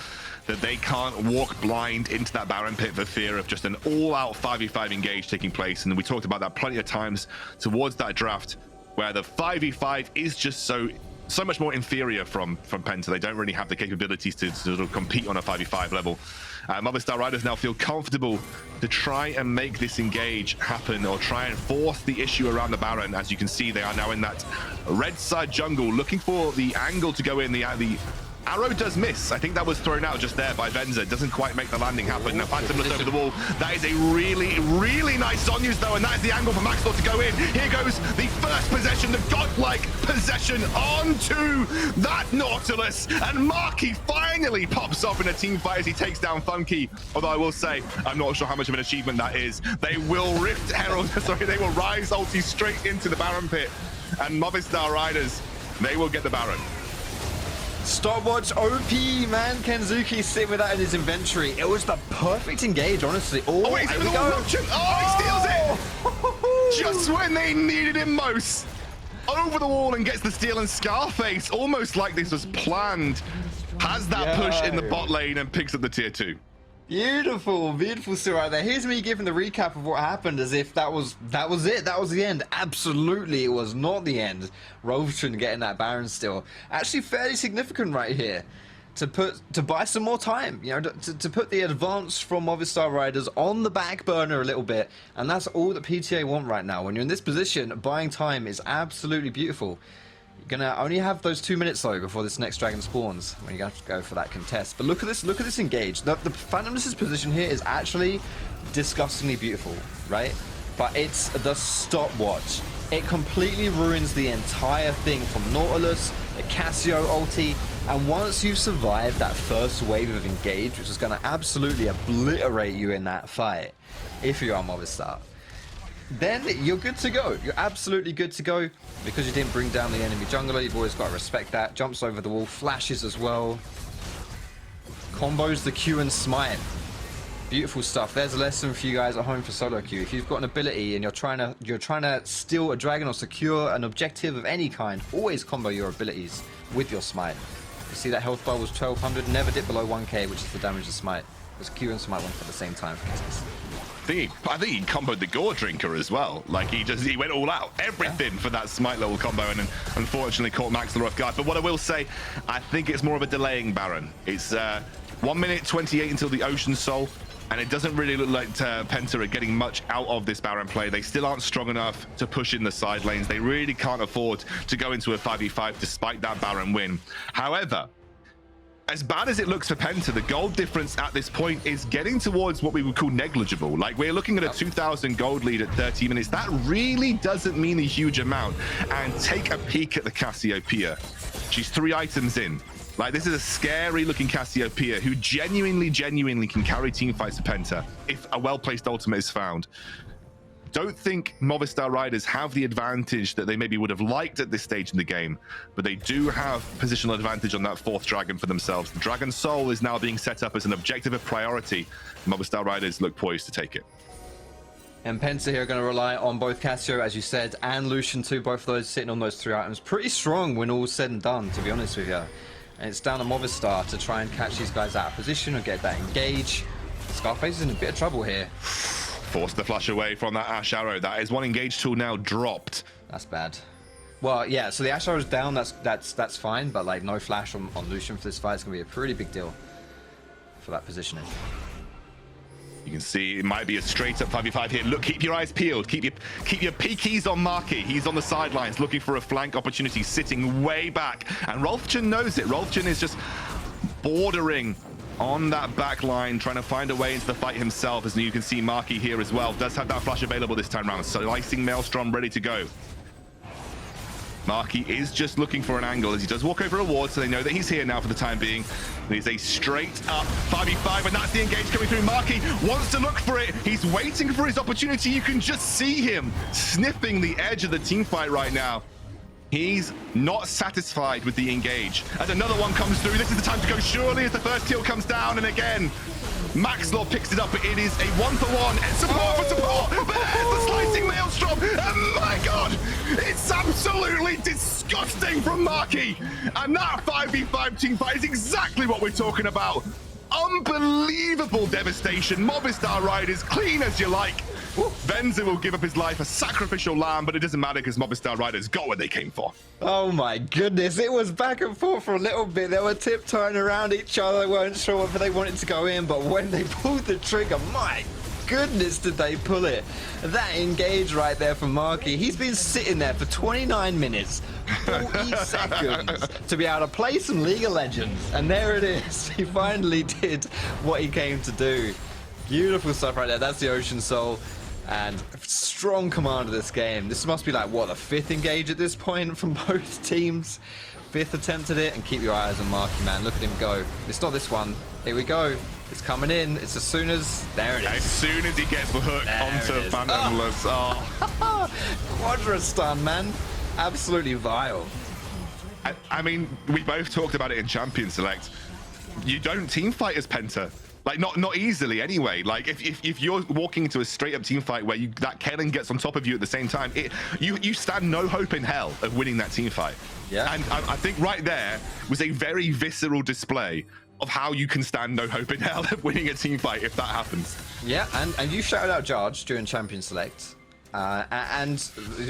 that they can't walk blind into that Baron pit for fear of just an all-out 5v5 engage taking place. And we talked about that plenty of times towards that draft, where the 5v5 is just so much more inferior from Penta. They don't really have the capabilities to sort of compete on a 5v5 level. Movistar riders now feel comfortable to try and make this engage happen, or try and force the issue around the Baron. As you can see, they are now in that red side jungle, looking for the angle to go in. The arrow does miss. I think that was thrown out just there by Venzer. Doesn't quite make the landing happen. Now Phantomles over the wall. That is a really, really nice Zonyas, though, and that is the angle for Maxlore to go in. Here goes the first possession, the godlike possession onto that Nautilus, and Marky finally pops off in a team fight as he takes down Funky. Although I will say, I'm not sure how much of an achievement that is. They will Rift Herald, sorry, they will Ryze ulti straight into the Baron pit, and Movistar riders, they will get the Baron. Stopwatch OP, man. Kenzuke sitting with that in his inventory. It was the perfect engage, honestly. Oh, wait, there we go. Rulfchen. Oh, he steals it! Just when they needed him most. Over the wall and gets the steal, and Scarface, almost like this was planned, has that push in the bot lane and picks up the tier 2. Beautiful, beautiful still right there. Here's me giving the recap of what happened as if that was it. That was the end. Absolutely, it was not the end. Rulfchen getting that Baron still. Actually fairly significant right here. To buy some more time, you know, to put the advance from Movistar riders on the back burner a little bit. And that's all that PTA want right now. When you're in this position, buying time is absolutely beautiful. You're gonna only have those 2 minutes though before this next dragon spawns when you have to go for that contest. But look at this engage. The Phantomles' position here is actually disgustingly beautiful, right? But it's the stopwatch. It completely ruins the entire thing from Nautilus, the Cassio ulti, and once you survive that first wave of engage, which is going to absolutely obliterate you in that fight, if you are Movistar, then you're good to go. You're absolutely good to go. Because you didn't bring down the enemy jungler, you've always got to respect that. Jumps over the wall, flashes as well. Combos the Q and smite. Beautiful stuff. There's a lesson for you guys at home for solo queue. If you've got an ability and you're trying to steal a dragon or secure an objective of any kind, always combo your abilities with your smite. You see that health bar was 1200, never dip below 1k, which is the damage of smite. Because Q and smite went at the same time for Kha'Zix. I think he comboed the Gore Drinker as well. Like he went all out, everything for that smite level combo, and unfortunately caught Maxlore off guard. But what I will say, I think it's more of a delaying Baron. It's 1 minute 28 until the Ocean Soul. And it doesn't really look like PENTA are getting much out of this Baron play. They still aren't strong enough to push in the side lanes. They really can't afford to go into a 5v5 despite that Baron win. However, as bad as it looks for PENTA, the gold difference at this point is getting towards what we would call negligible. Like, we're looking at a 2,000 gold lead at 30 minutes. That really doesn't mean a huge amount. And take a peek at the Cassiopeia. She's 3 items in. Like, this is a scary looking Cassiopeia who genuinely can carry team fights to PENTA if a well-placed ultimate is found. Don't think Movistar riders have the advantage that they maybe would have liked at this stage in the game, but they do have positional advantage on that 4th dragon for themselves. The Dragon Soul is now being set up as an objective of priority. Movistar riders look poised to take it. And PENTA here are going to rely on both Cassio, as you said, and Lucian too, both of those sitting on those 3 items. Pretty strong when all's said and done, to be honest with you. And it's down to Movistar to try and catch these guys out of position or get that engage. Scarface is in a bit of trouble here. Forced the flash away from that Ashe arrow. That is one engage tool now dropped. That's bad. Well, yeah, so the Ashe arrow's down, that's fine, but like no flash on Lucian for this fight is going to be a pretty big deal for that positioning. You can see it might be a straight up 5v5 here. Look, keep your eyes peeled. Keep your peekies on Marky. He's on the sidelines looking for a flank opportunity, sitting way back. And Rulfchen knows it. Rulfchen is just bordering on that back line, trying to find a way into the fight himself. As you can see, Marky here as well does have that flash available this time around. Slicing Maelstrom ready to go. Marky is just looking for an angle as he does walk over a ward, so they know that he's here now for the time being. And he's a straight up 5v5, and that's the engage coming through. Marky wants to look for it. He's waiting for his opportunity. You can just see him sniffing the edge of the team fight right now. He's not satisfied with the engage. As another one comes through, this is the time to go surely as the first kill comes down, and again, Maxlore picks it up, but it is a 1-for-1. And support for support. But there's the slicing Maelstrom. Oh my god! It's absolutely disgusting from Marky. And that 5v5 team fight is exactly what we're talking about. Unbelievable devastation. Movistar riders, clean as you like. Venzer will give up his life, a sacrificial lamb, but it doesn't matter because Movistar riders got what they came for. Oh my goodness, it was back and forth for a little bit. They were tiptoeing around each other. They weren't sure whether they wanted to go in, but when they pulled the trigger, my goodness did they pull it. That engage right there from Marky. He's been sitting there for 29 minutes, 40 seconds to be able to play some League of Legends. And there it is. He finally did what he came to do. Beautiful stuff right there. That's the Ocean Soul. And strong command of this game. This must be like, what, the 5th engage at this point from both teams? 5th attempt at it, and keep your eyes on Marky, man. Look at him go. It's not this one. Here we go. It's coming in. It's as soon as... There it is. As soon as he gets the hook onto Phantomles. Oh. Quadra stun, man. Absolutely vile. I mean, we both talked about it in Champion Select. You don't team fight as PENTA. Like, not easily anyway. Like, if you're walking into a straight up team fight where that Kennen gets on top of you at the same time, you stand no hope in hell of winning that team fight. Yeah. And I think right there was a very visceral display of how you can stand no hope in hell of winning a team fight if that happens. Yeah, and you shouted out Jarge during Champion Select. And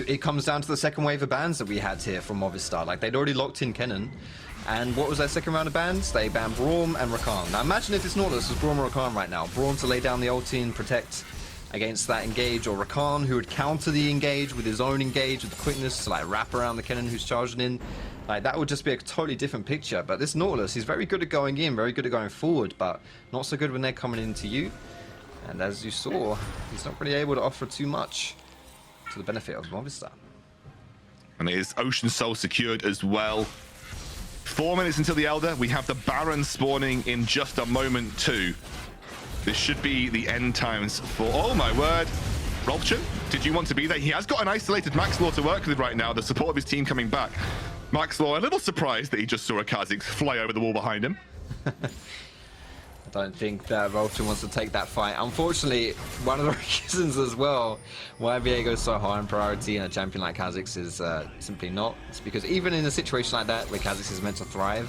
it comes down to the second wave of bans that we had here from Movistar. Like, they'd already locked in Kennen. And what was their second round of bans? They banned Braum and Rakan. Now imagine if it's Nautilus, it's Braum or Rakan right now. Braum to lay down the ulti and protect against that engage, or Rakan, who would counter the engage with his own engage with the quickness to like wrap around the Kennen who's charging in. Like, that would just be a totally different picture. But this Nautilus, he's very good at going in, very good at going forward, but not so good when they're coming into you. And as you saw, he's not really able to offer too much to the benefit of Movistar. And it is Ocean Soul secured as well. 4 minutes until the Elder. We have the Baron spawning in just a moment too. This should be the end times for... Oh my word. Rulfchen, did you want to be there? He has got an isolated Maxlore to work with right now. The support of his team coming back. Maxlore, a little surprised that he just saw a Kha'Zix fly over the wall behind him. I don't think that Rulfchen wants to take that fight. Unfortunately, one of the reasons as well why Viego is so high on priority and a champion like Kha'Zix is simply not. It's because even in a situation like that where Kha'Zix is meant to thrive,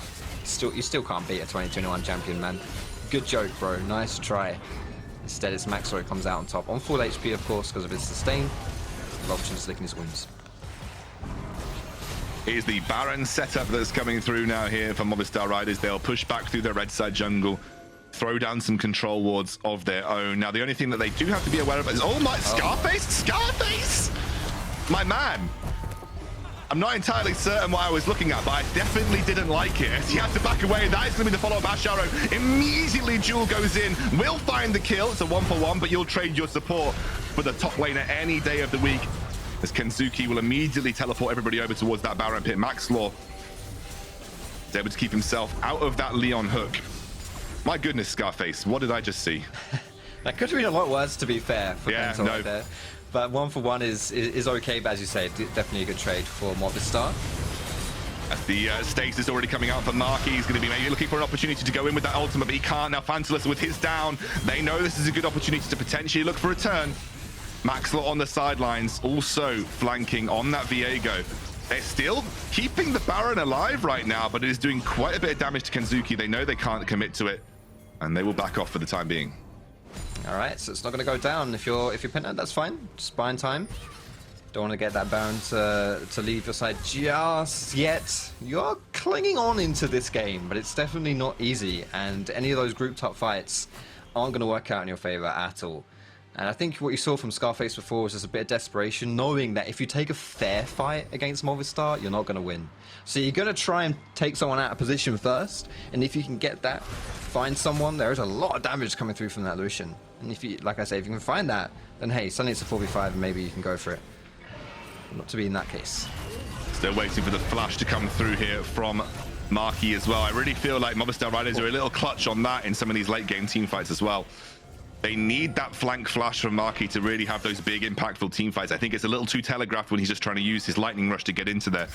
you still can't beat a 2021 champion, man. Good joke, bro. Nice try. Instead, it's Maxlore who comes out on top. On full HP, of course, because of his sustain. Rulfchen's licking his wounds. Here's the Baron setup that's coming through now here for Movistar Riders. They'll push back through their red side jungle, throw down some control wards of their own. Now, the only thing that they do have to be aware of is... Oh my... Scarface? Scarface! My man! I'm not entirely certain what I was looking at, but I definitely didn't like it. As he had to back away, that is going to be the follow-up Ashe arrow. Immediately, Jewel goes in, will find the kill. It's a 1-for-1, but you'll trade your support for the top laner any day of the week, as XKenzuke will immediately teleport everybody over towards that Baron pit. Maxlore is able to keep himself out of that Leon hook. My goodness, Scarface, what did I just see? That could have been a lot worse, to be fair, for Yeah, PENTA no. right there. But 1-for-1 is okay, but as you say, definitely a good trade for Movistar. As the status already coming out for Marky, he's going to be maybe looking for an opportunity to go in with that ultimate, but he can't. Now Phantomles with his down. They know this is a good opportunity to potentially look for a turn. Maxlore on the sidelines, also flanking on that Viego. They're still keeping the Baron alive right now, but it is doing quite a bit of damage to XKenzuke. They know they can't commit to it, and they will back off for the time being. All right, so it's not going to go down. If you're PENTA, that's fine. Just buying time. Don't want to get that Baron to leave your side just yet. You're clinging on into this game, but it's definitely not easy, and any of those group top fights aren't going to work out in your favor at all. And I think what you saw from Scarface before was just a bit of desperation, knowing that if you take a fair fight against Movistar, you're not going to win. So you're going to try and take someone out of position first, and if you can get that, find someone, there is a lot of damage coming through from that Lucian. And if you, like I say, if you can find that, then hey, suddenly it's a 4v5 and maybe you can go for it. But not to be in that case. Still waiting for the flash to come through here from Marky as well. I really feel like Movistar Riders are a little clutch on that in some of these late game team fights as well. They need that flank flash from Marky to really have those big, impactful team fights. I think it's a little too telegraphed when he's just trying to use his lightning rush to get into there.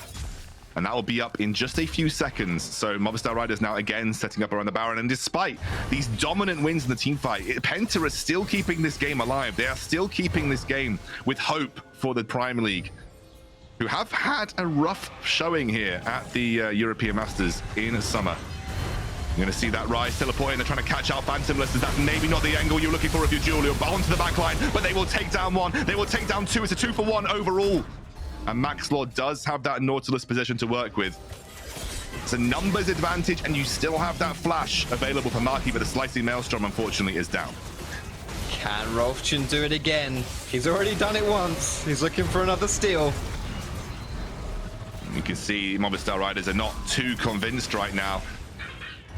And that will be up in just a few seconds. So Movistar Riders now again setting up around the Baron. And despite these dominant wins in the team fight, PENTA is still keeping this game alive. They are still keeping this game with hope for the Prime League, who have had a rough showing here at the European Masters in summer. You're going to see that Ryze teleporting. They're trying to catch out Phantomles. That's maybe not the angle you're looking for if you're Dual. You're onto the back line, but they will take down one. They will take down two. It's a 2-for-1 overall. And Maxlore does have that Nautilus position to work with. It's a numbers advantage, and you still have that flash available for Marky, but the Slicing Maelstrom, unfortunately, is down. Can Rulfchen do it again? He's already done it once. He's looking for another steal. You can see Movistar Riders are not too convinced right now.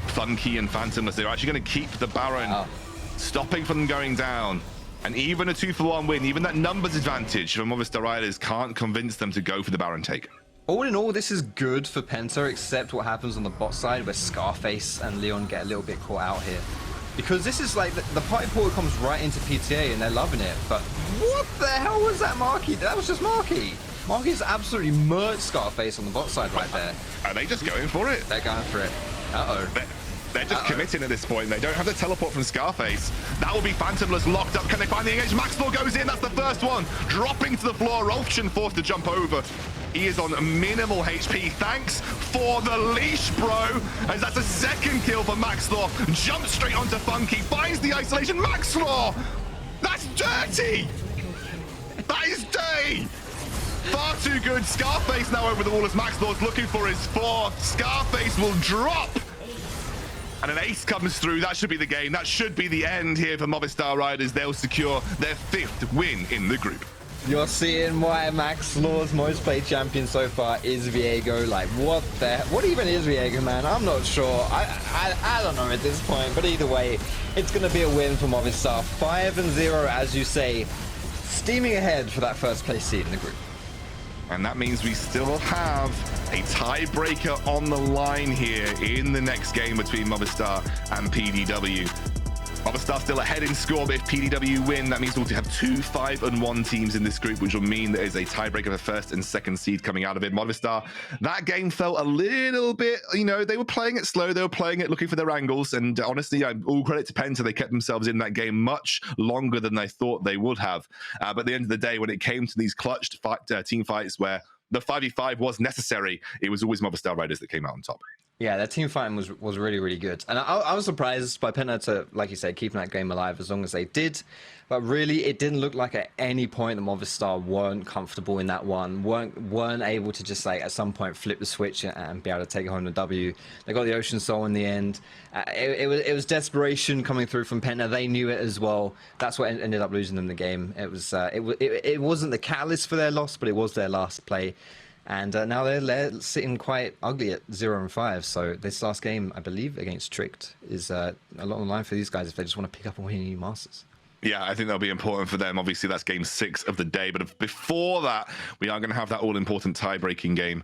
Funky and Phantomles, they're actually going to keep the Baron, stopping from them going down. And even a 2-for-1 win, even that numbers advantage for Movistar Riders can't convince them to go for the Baron take. All in all, this is good for PENTA, except what happens on the bot side where Scarface and Leon get a little bit caught out here. Because this is like, the party portal comes right into PTA and they're loving it. But what the hell was that Marky? That was just Marky. Marky's absolutely murked Scarface on the bot side right there. Are they just going for it? They're going for it. Uh-oh. They're just committing at this point. They don't have the teleport from Scarface. That will be Phantomles locked up. Can they find the engage? Maxlore goes in. That's the first one. Dropping to the floor. Rulfchen forced to jump over. He is on minimal HP. Thanks for the leash, bro. As that's a second kill for Maxlore. Jumps straight onto Funky. Finds the isolation. Maxlore! That's dirty! That is dirty! Far too good. Scarface now over the wall as Maxlore's looking for his fourth. Scarface will drop. And an ace comes through. That should be the game. That should be the end here for Movistar Riders. They'll secure their 5th win in the group. You're seeing why Maxlore's most played champion so far is Viego. Like, what even is Viego, man? I'm not sure. I don't know at this point, but either way, it's going to be a win for Movistar. 5-0, as you say, steaming ahead for that first place seed in the group. And that means we still have a tiebreaker on the line here in the next game between Movistar and PDW. Movistar still ahead in score, but if PDW win, that means we'll have 2 5-1 teams in this group, which will mean there is a tiebreaker for first and second seed coming out of it. Movistar, that game felt a little bit, you know, they were playing it slow, they were playing it looking for their angles, and honestly, all credit to PENTA, they kept themselves in that game much longer than they thought they would have. But at the end of the day, when it came to these clutched team fights where the 5v5 was necessary, it was always Movistar Riders that came out on top. Yeah, that team fighting was really, really good. And I was surprised by PENTA to, like you said, keeping that game alive as long as they did. But really, it didn't look like at any point that Movistar weren't comfortable in that one, weren't able to just, like, at some point flip the switch and be able to take home the W. They got the Ocean Soul in the end. It was desperation coming through from PENTA. They knew it as well. That's what ended up losing them the game. It wasn't the catalyst for their loss, but it was their last play. And now they're sitting quite ugly at 0-5. So this last game, I believe, against Tricked is a lot on the line for these guys if they just want to pick up and win any Masters. Yeah, I think that'll be important for them. Obviously, that's game 6 of the day. But before that, we are going to have that all-important tie-breaking game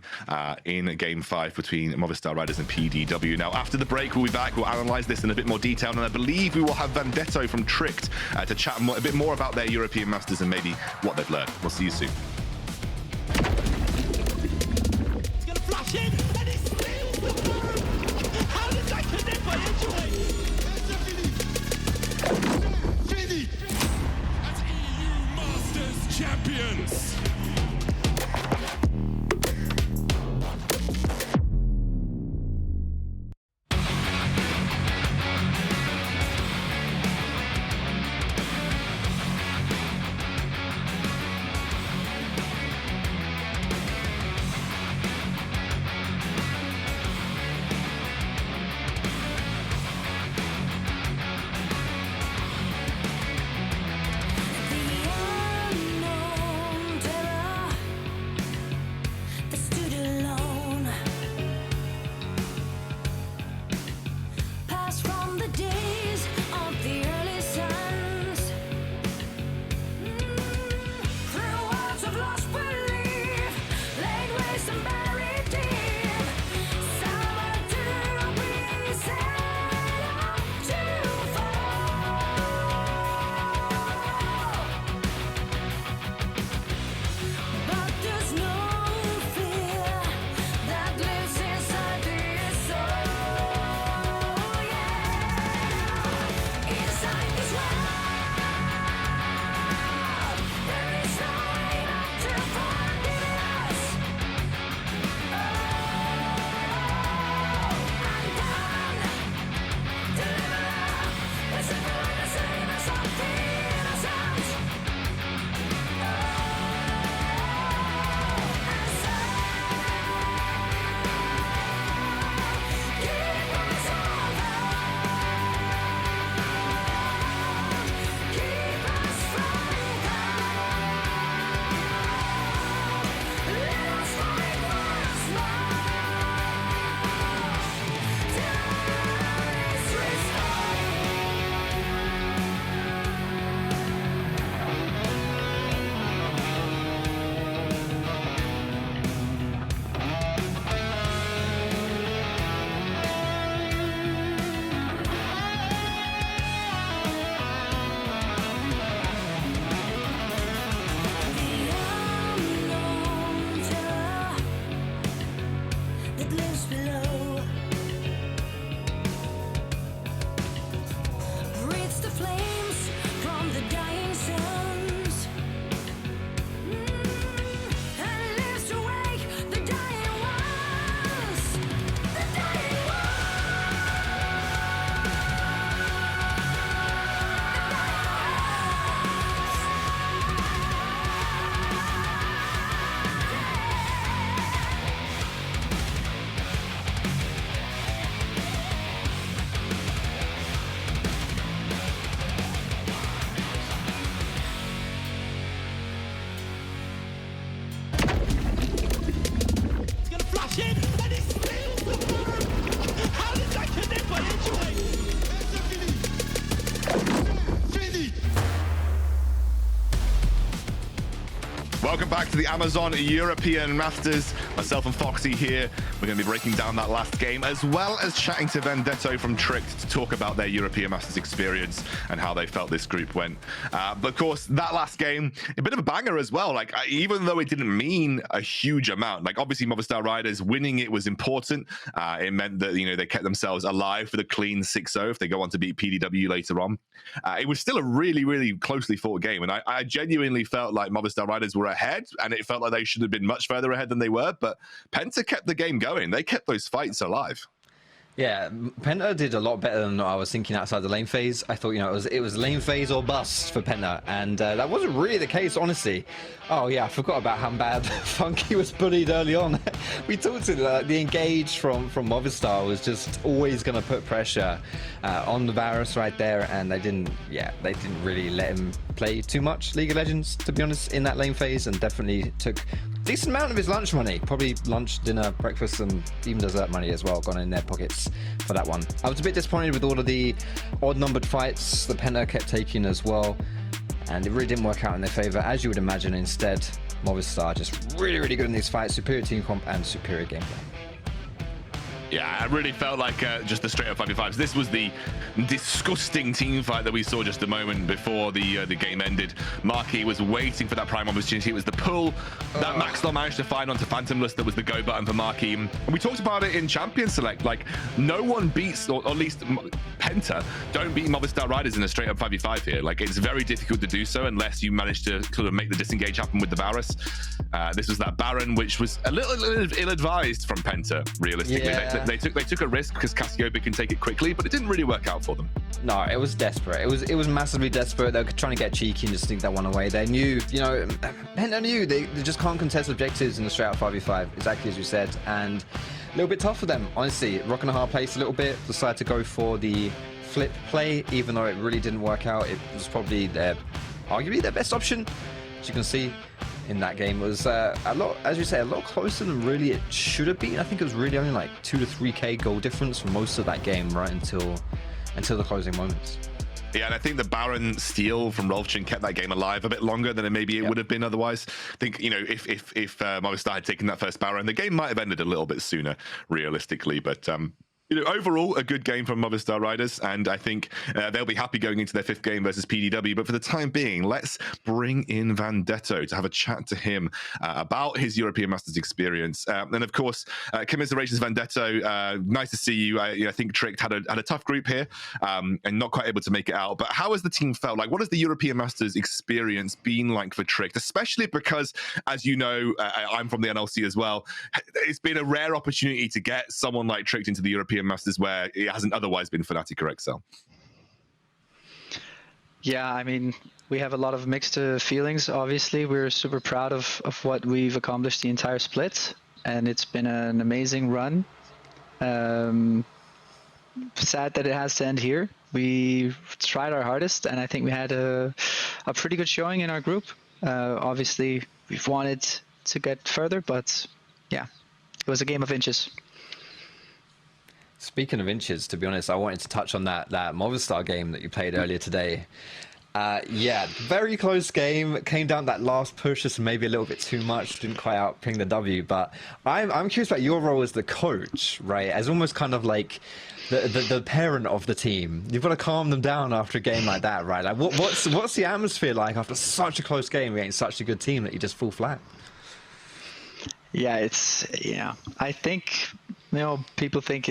in game 5 between Movistar Riders and PDW. Now, after the break, we'll be back. We'll analyze this in a bit more detail. And I believe we will have Vendetto from Tricked to chat a bit more about their European Masters and maybe what they've learned. We'll see you soon. And he steals the bomb! How did that connect by entry? Fini! As EU Masters champions! Welcome back to the Amazon European Masters. Myself and Foxy here. We're going to be breaking down that last game, as well as chatting to Vendetto from Tricked to talk about their European Masters experience and how they felt this group went. But of course, that last game, a bit of a banger as well. Like, even though it didn't mean a huge amount, like obviously Movistar Riders winning it was important. It meant that, you know, they kept themselves alive for the clean 6-0 if they go on to beat PDW later on. It was still a really, really closely fought game, and I genuinely felt like Movistar Riders were ahead, and it felt like they should have been much further ahead than they were, but Penta kept the game going. They kept those fights alive. Yeah, Penta did a lot better than I was thinking outside the lane phase. I thought, you know, it was lane phase or bust for Penta, and that wasn't really the case, honestly. Oh yeah, I forgot about how bad Funky was bullied early on. We talked to the engage from Movistar was just always going to put pressure on the Varus right there, and they didn't really let him play too much League of Legends, to be honest, in that lane phase, and definitely took decent amount of his lunch money, probably lunch, dinner, breakfast, and even dessert money as well, gone in their pockets for that one. I was a bit disappointed with all of the odd-numbered fights that Penta kept taking as well, and it really didn't work out in their favor, as you would imagine. Instead, Movistar just really, really good in these fights, superior team comp and superior gameplay. Yeah, I really felt like just the straight up 5v5s. This was the disgusting team fight that we saw just a moment before the game ended. Marky was waiting for that prime opportunity. It was the pull that Maxlore managed to find onto Phantomles that was the go button for Marky. And we talked about it in Champion Select. Like, no one beats, or at least Penta, don't beat Movistar Riders in a straight up 5v5 here. Like, it's very difficult to do so unless you manage to sort of make the disengage happen with the Varus. This was that Baron, which was a little ill-advised from Penta, realistically. Yeah. They took a risk because Cassiopeia can take it quickly, but it didn't really work out for them. No, it was desperate. It was massively desperate. They were trying to get cheeky and just sneak that one away. They knew, you know, Penta knew they just can't contest objectives in the straight out 5v5, exactly as you said, and a little bit tough for them, honestly. Rock and a hard place a little bit, decided to go for the flip play, even though it really didn't work out. It was probably arguably their best option, as you can see. In that game was a lot, as you say, a lot closer than really it should have been. I think it was really only like 2 to 3k goal difference for most of that game, right until the closing moments. Yeah, and I think the Baron steal from Rulfchen kept that game alive a bit longer than maybe it would have been otherwise. I think, you know, if Movistar had taken that first Baron, the game might have ended a little bit sooner, realistically. But you know, overall, a good game from Movistar Riders, and I think they'll be happy going into their 5th game versus PDW. But for the time being, let's bring in Vendetto to have a chat to him about his European Masters experience. And of course, commiserations, Vendetto. Nice to see you. I think Tricked had a tough group here and not quite able to make it out. But how has the team felt? Like, what has the European Masters experience been like for Tricked? Especially because, as you know, I'm from the NLC as well. It's been a rare opportunity to get someone like Tricked into the European Masters where it hasn't otherwise been Fnatic or XL. Yeah, I mean, we have a lot of mixed feelings. Obviously, we're super proud of what we've accomplished the entire split, and it's been an amazing run. Sad that it has to end here. We tried our hardest, and I think we had a pretty good showing in our group. Obviously, we've wanted to get further, but yeah, it was a game of inches. Speaking of inches, to be honest, I wanted to touch on that Movistar game that you played earlier today. Yeah, very close game. Came down that last push, just maybe a little bit too much. Didn't quite outping the W. But I'm curious about your role as the coach, right? As almost kind of like the parent of the team. You've got to calm them down after a game like that, right? Like, what's the atmosphere like after such a close game against such a good team that you just fall flat? Yeah, I think, you know, people think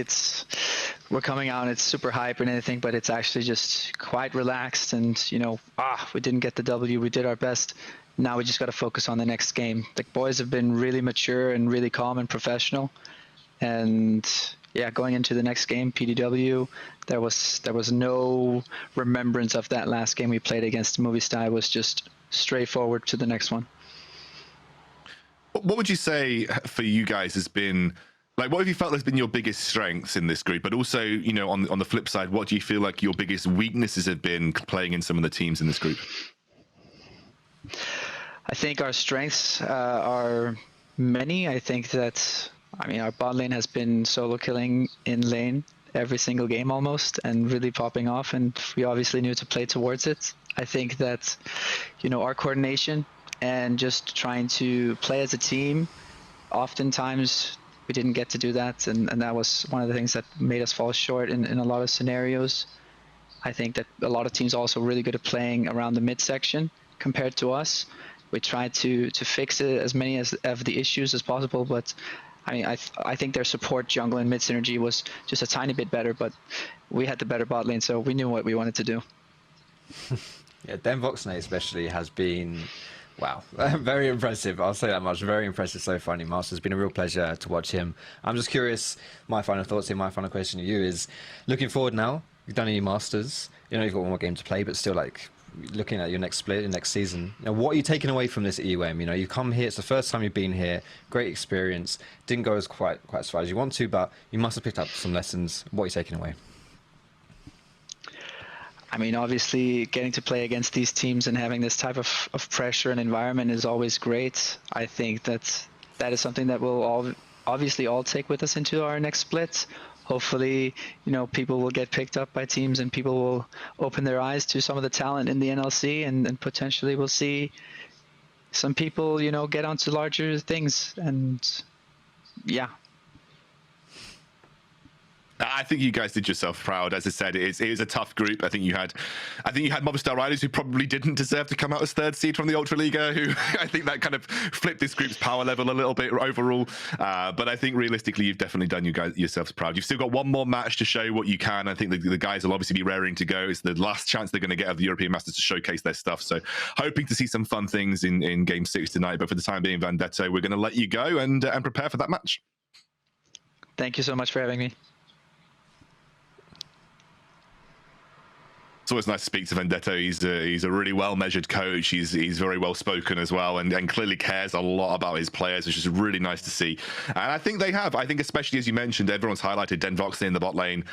we're coming out and it's super hype and anything, but it's actually just quite relaxed, and, you know, we didn't get the W, we did our best. Now we just got to focus on the next game. The boys have been really mature and really calm and professional, and yeah, going into the next game, PDW, there was no remembrance of that last game we played against Movistar. It was just straightforward to the next one. What would you say for you guys has been, like, what have you felt has been your biggest strengths in this group? But also, you know, on the flip side, what do you feel like your biggest weaknesses have been playing in some of the teams in this group? I think our strengths are many. I think that, I mean, our bot lane has been solo killing in lane every single game almost, and really popping off, and we obviously knew to play towards it. I think that, you know, our coordination and just trying to play as a team. Oftentimes we didn't get to do that, and that was one of the things that made us fall short in a lot of scenarios. I think that a lot of teams are also really good at playing around the midsection compared to us. We tried to fix it as many of the issues as possible, but I mean, I think their support jungle and mid synergy was just a tiny bit better, but we had the better bot lane, so we knew what we wanted to do. Yeah, Den Voxnay especially has been, wow, very impressive. I'll say that much. Very impressive so far in the Masters. It's been a real pleasure to watch him. I'm just curious, my final thoughts here, my final question to you is, looking forward now, you've done your Masters, you know, you've got one more game to play, but still, like, looking at your next split, your next season, you know, what are you taking away from this EUM? You know, you come here, it's the first time you've been here, great experience, didn't go as quite as far as you want to, but you must have picked up some lessons. What are you taking away? I mean, obviously, getting to play against these teams and having this type of pressure and environment is always great. I think that is something that we'll obviously all take with us into our next split. Hopefully, you know, people will get picked up by teams and people will open their eyes to some of the talent in the NLC, and potentially we'll see some people, you know, get onto larger things. And yeah. I think you guys did yourself proud. As I said, it is a tough group. I think you had Movistar riders who probably didn't deserve to come out as third seed from the Ultra Liga, who I think that kind of flipped this group's power level a little bit overall. But I think realistically, you've definitely done yourselves proud. You've still got one more match to show what you can. I think the guys will obviously be raring to go. It's the last chance they're going to get of the European Masters to showcase their stuff. So hoping to see some fun things in Game 6 tonight. But for the time being, Vendetto, we're going to let you go and prepare for that match. Thank you so much for having me. It's always nice to speak to Vendetto. He's a really well-measured coach. He's very well-spoken as well, and clearly cares a lot about his players, which is really nice to see. And I think they have. I think especially as you mentioned, everyone's highlighted Den Voxnay in the bot lane,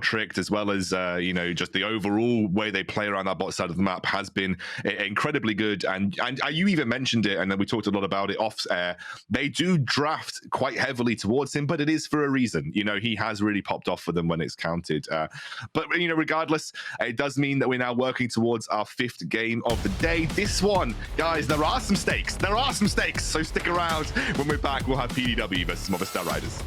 Tricked, as well as you know, just the overall way they play around that bot side of the map has been incredibly good. And you even mentioned it, and then we talked a lot about it off air. They do draft quite heavily towards him, but it is for a reason. You know, he has really popped off for them when it's counted. But you know, regardless, it does mean that we're now working towards our 5th game of the day. This one, guys, there are some stakes. So stick around. When we're back, we'll have PDW versus Movistar Riders.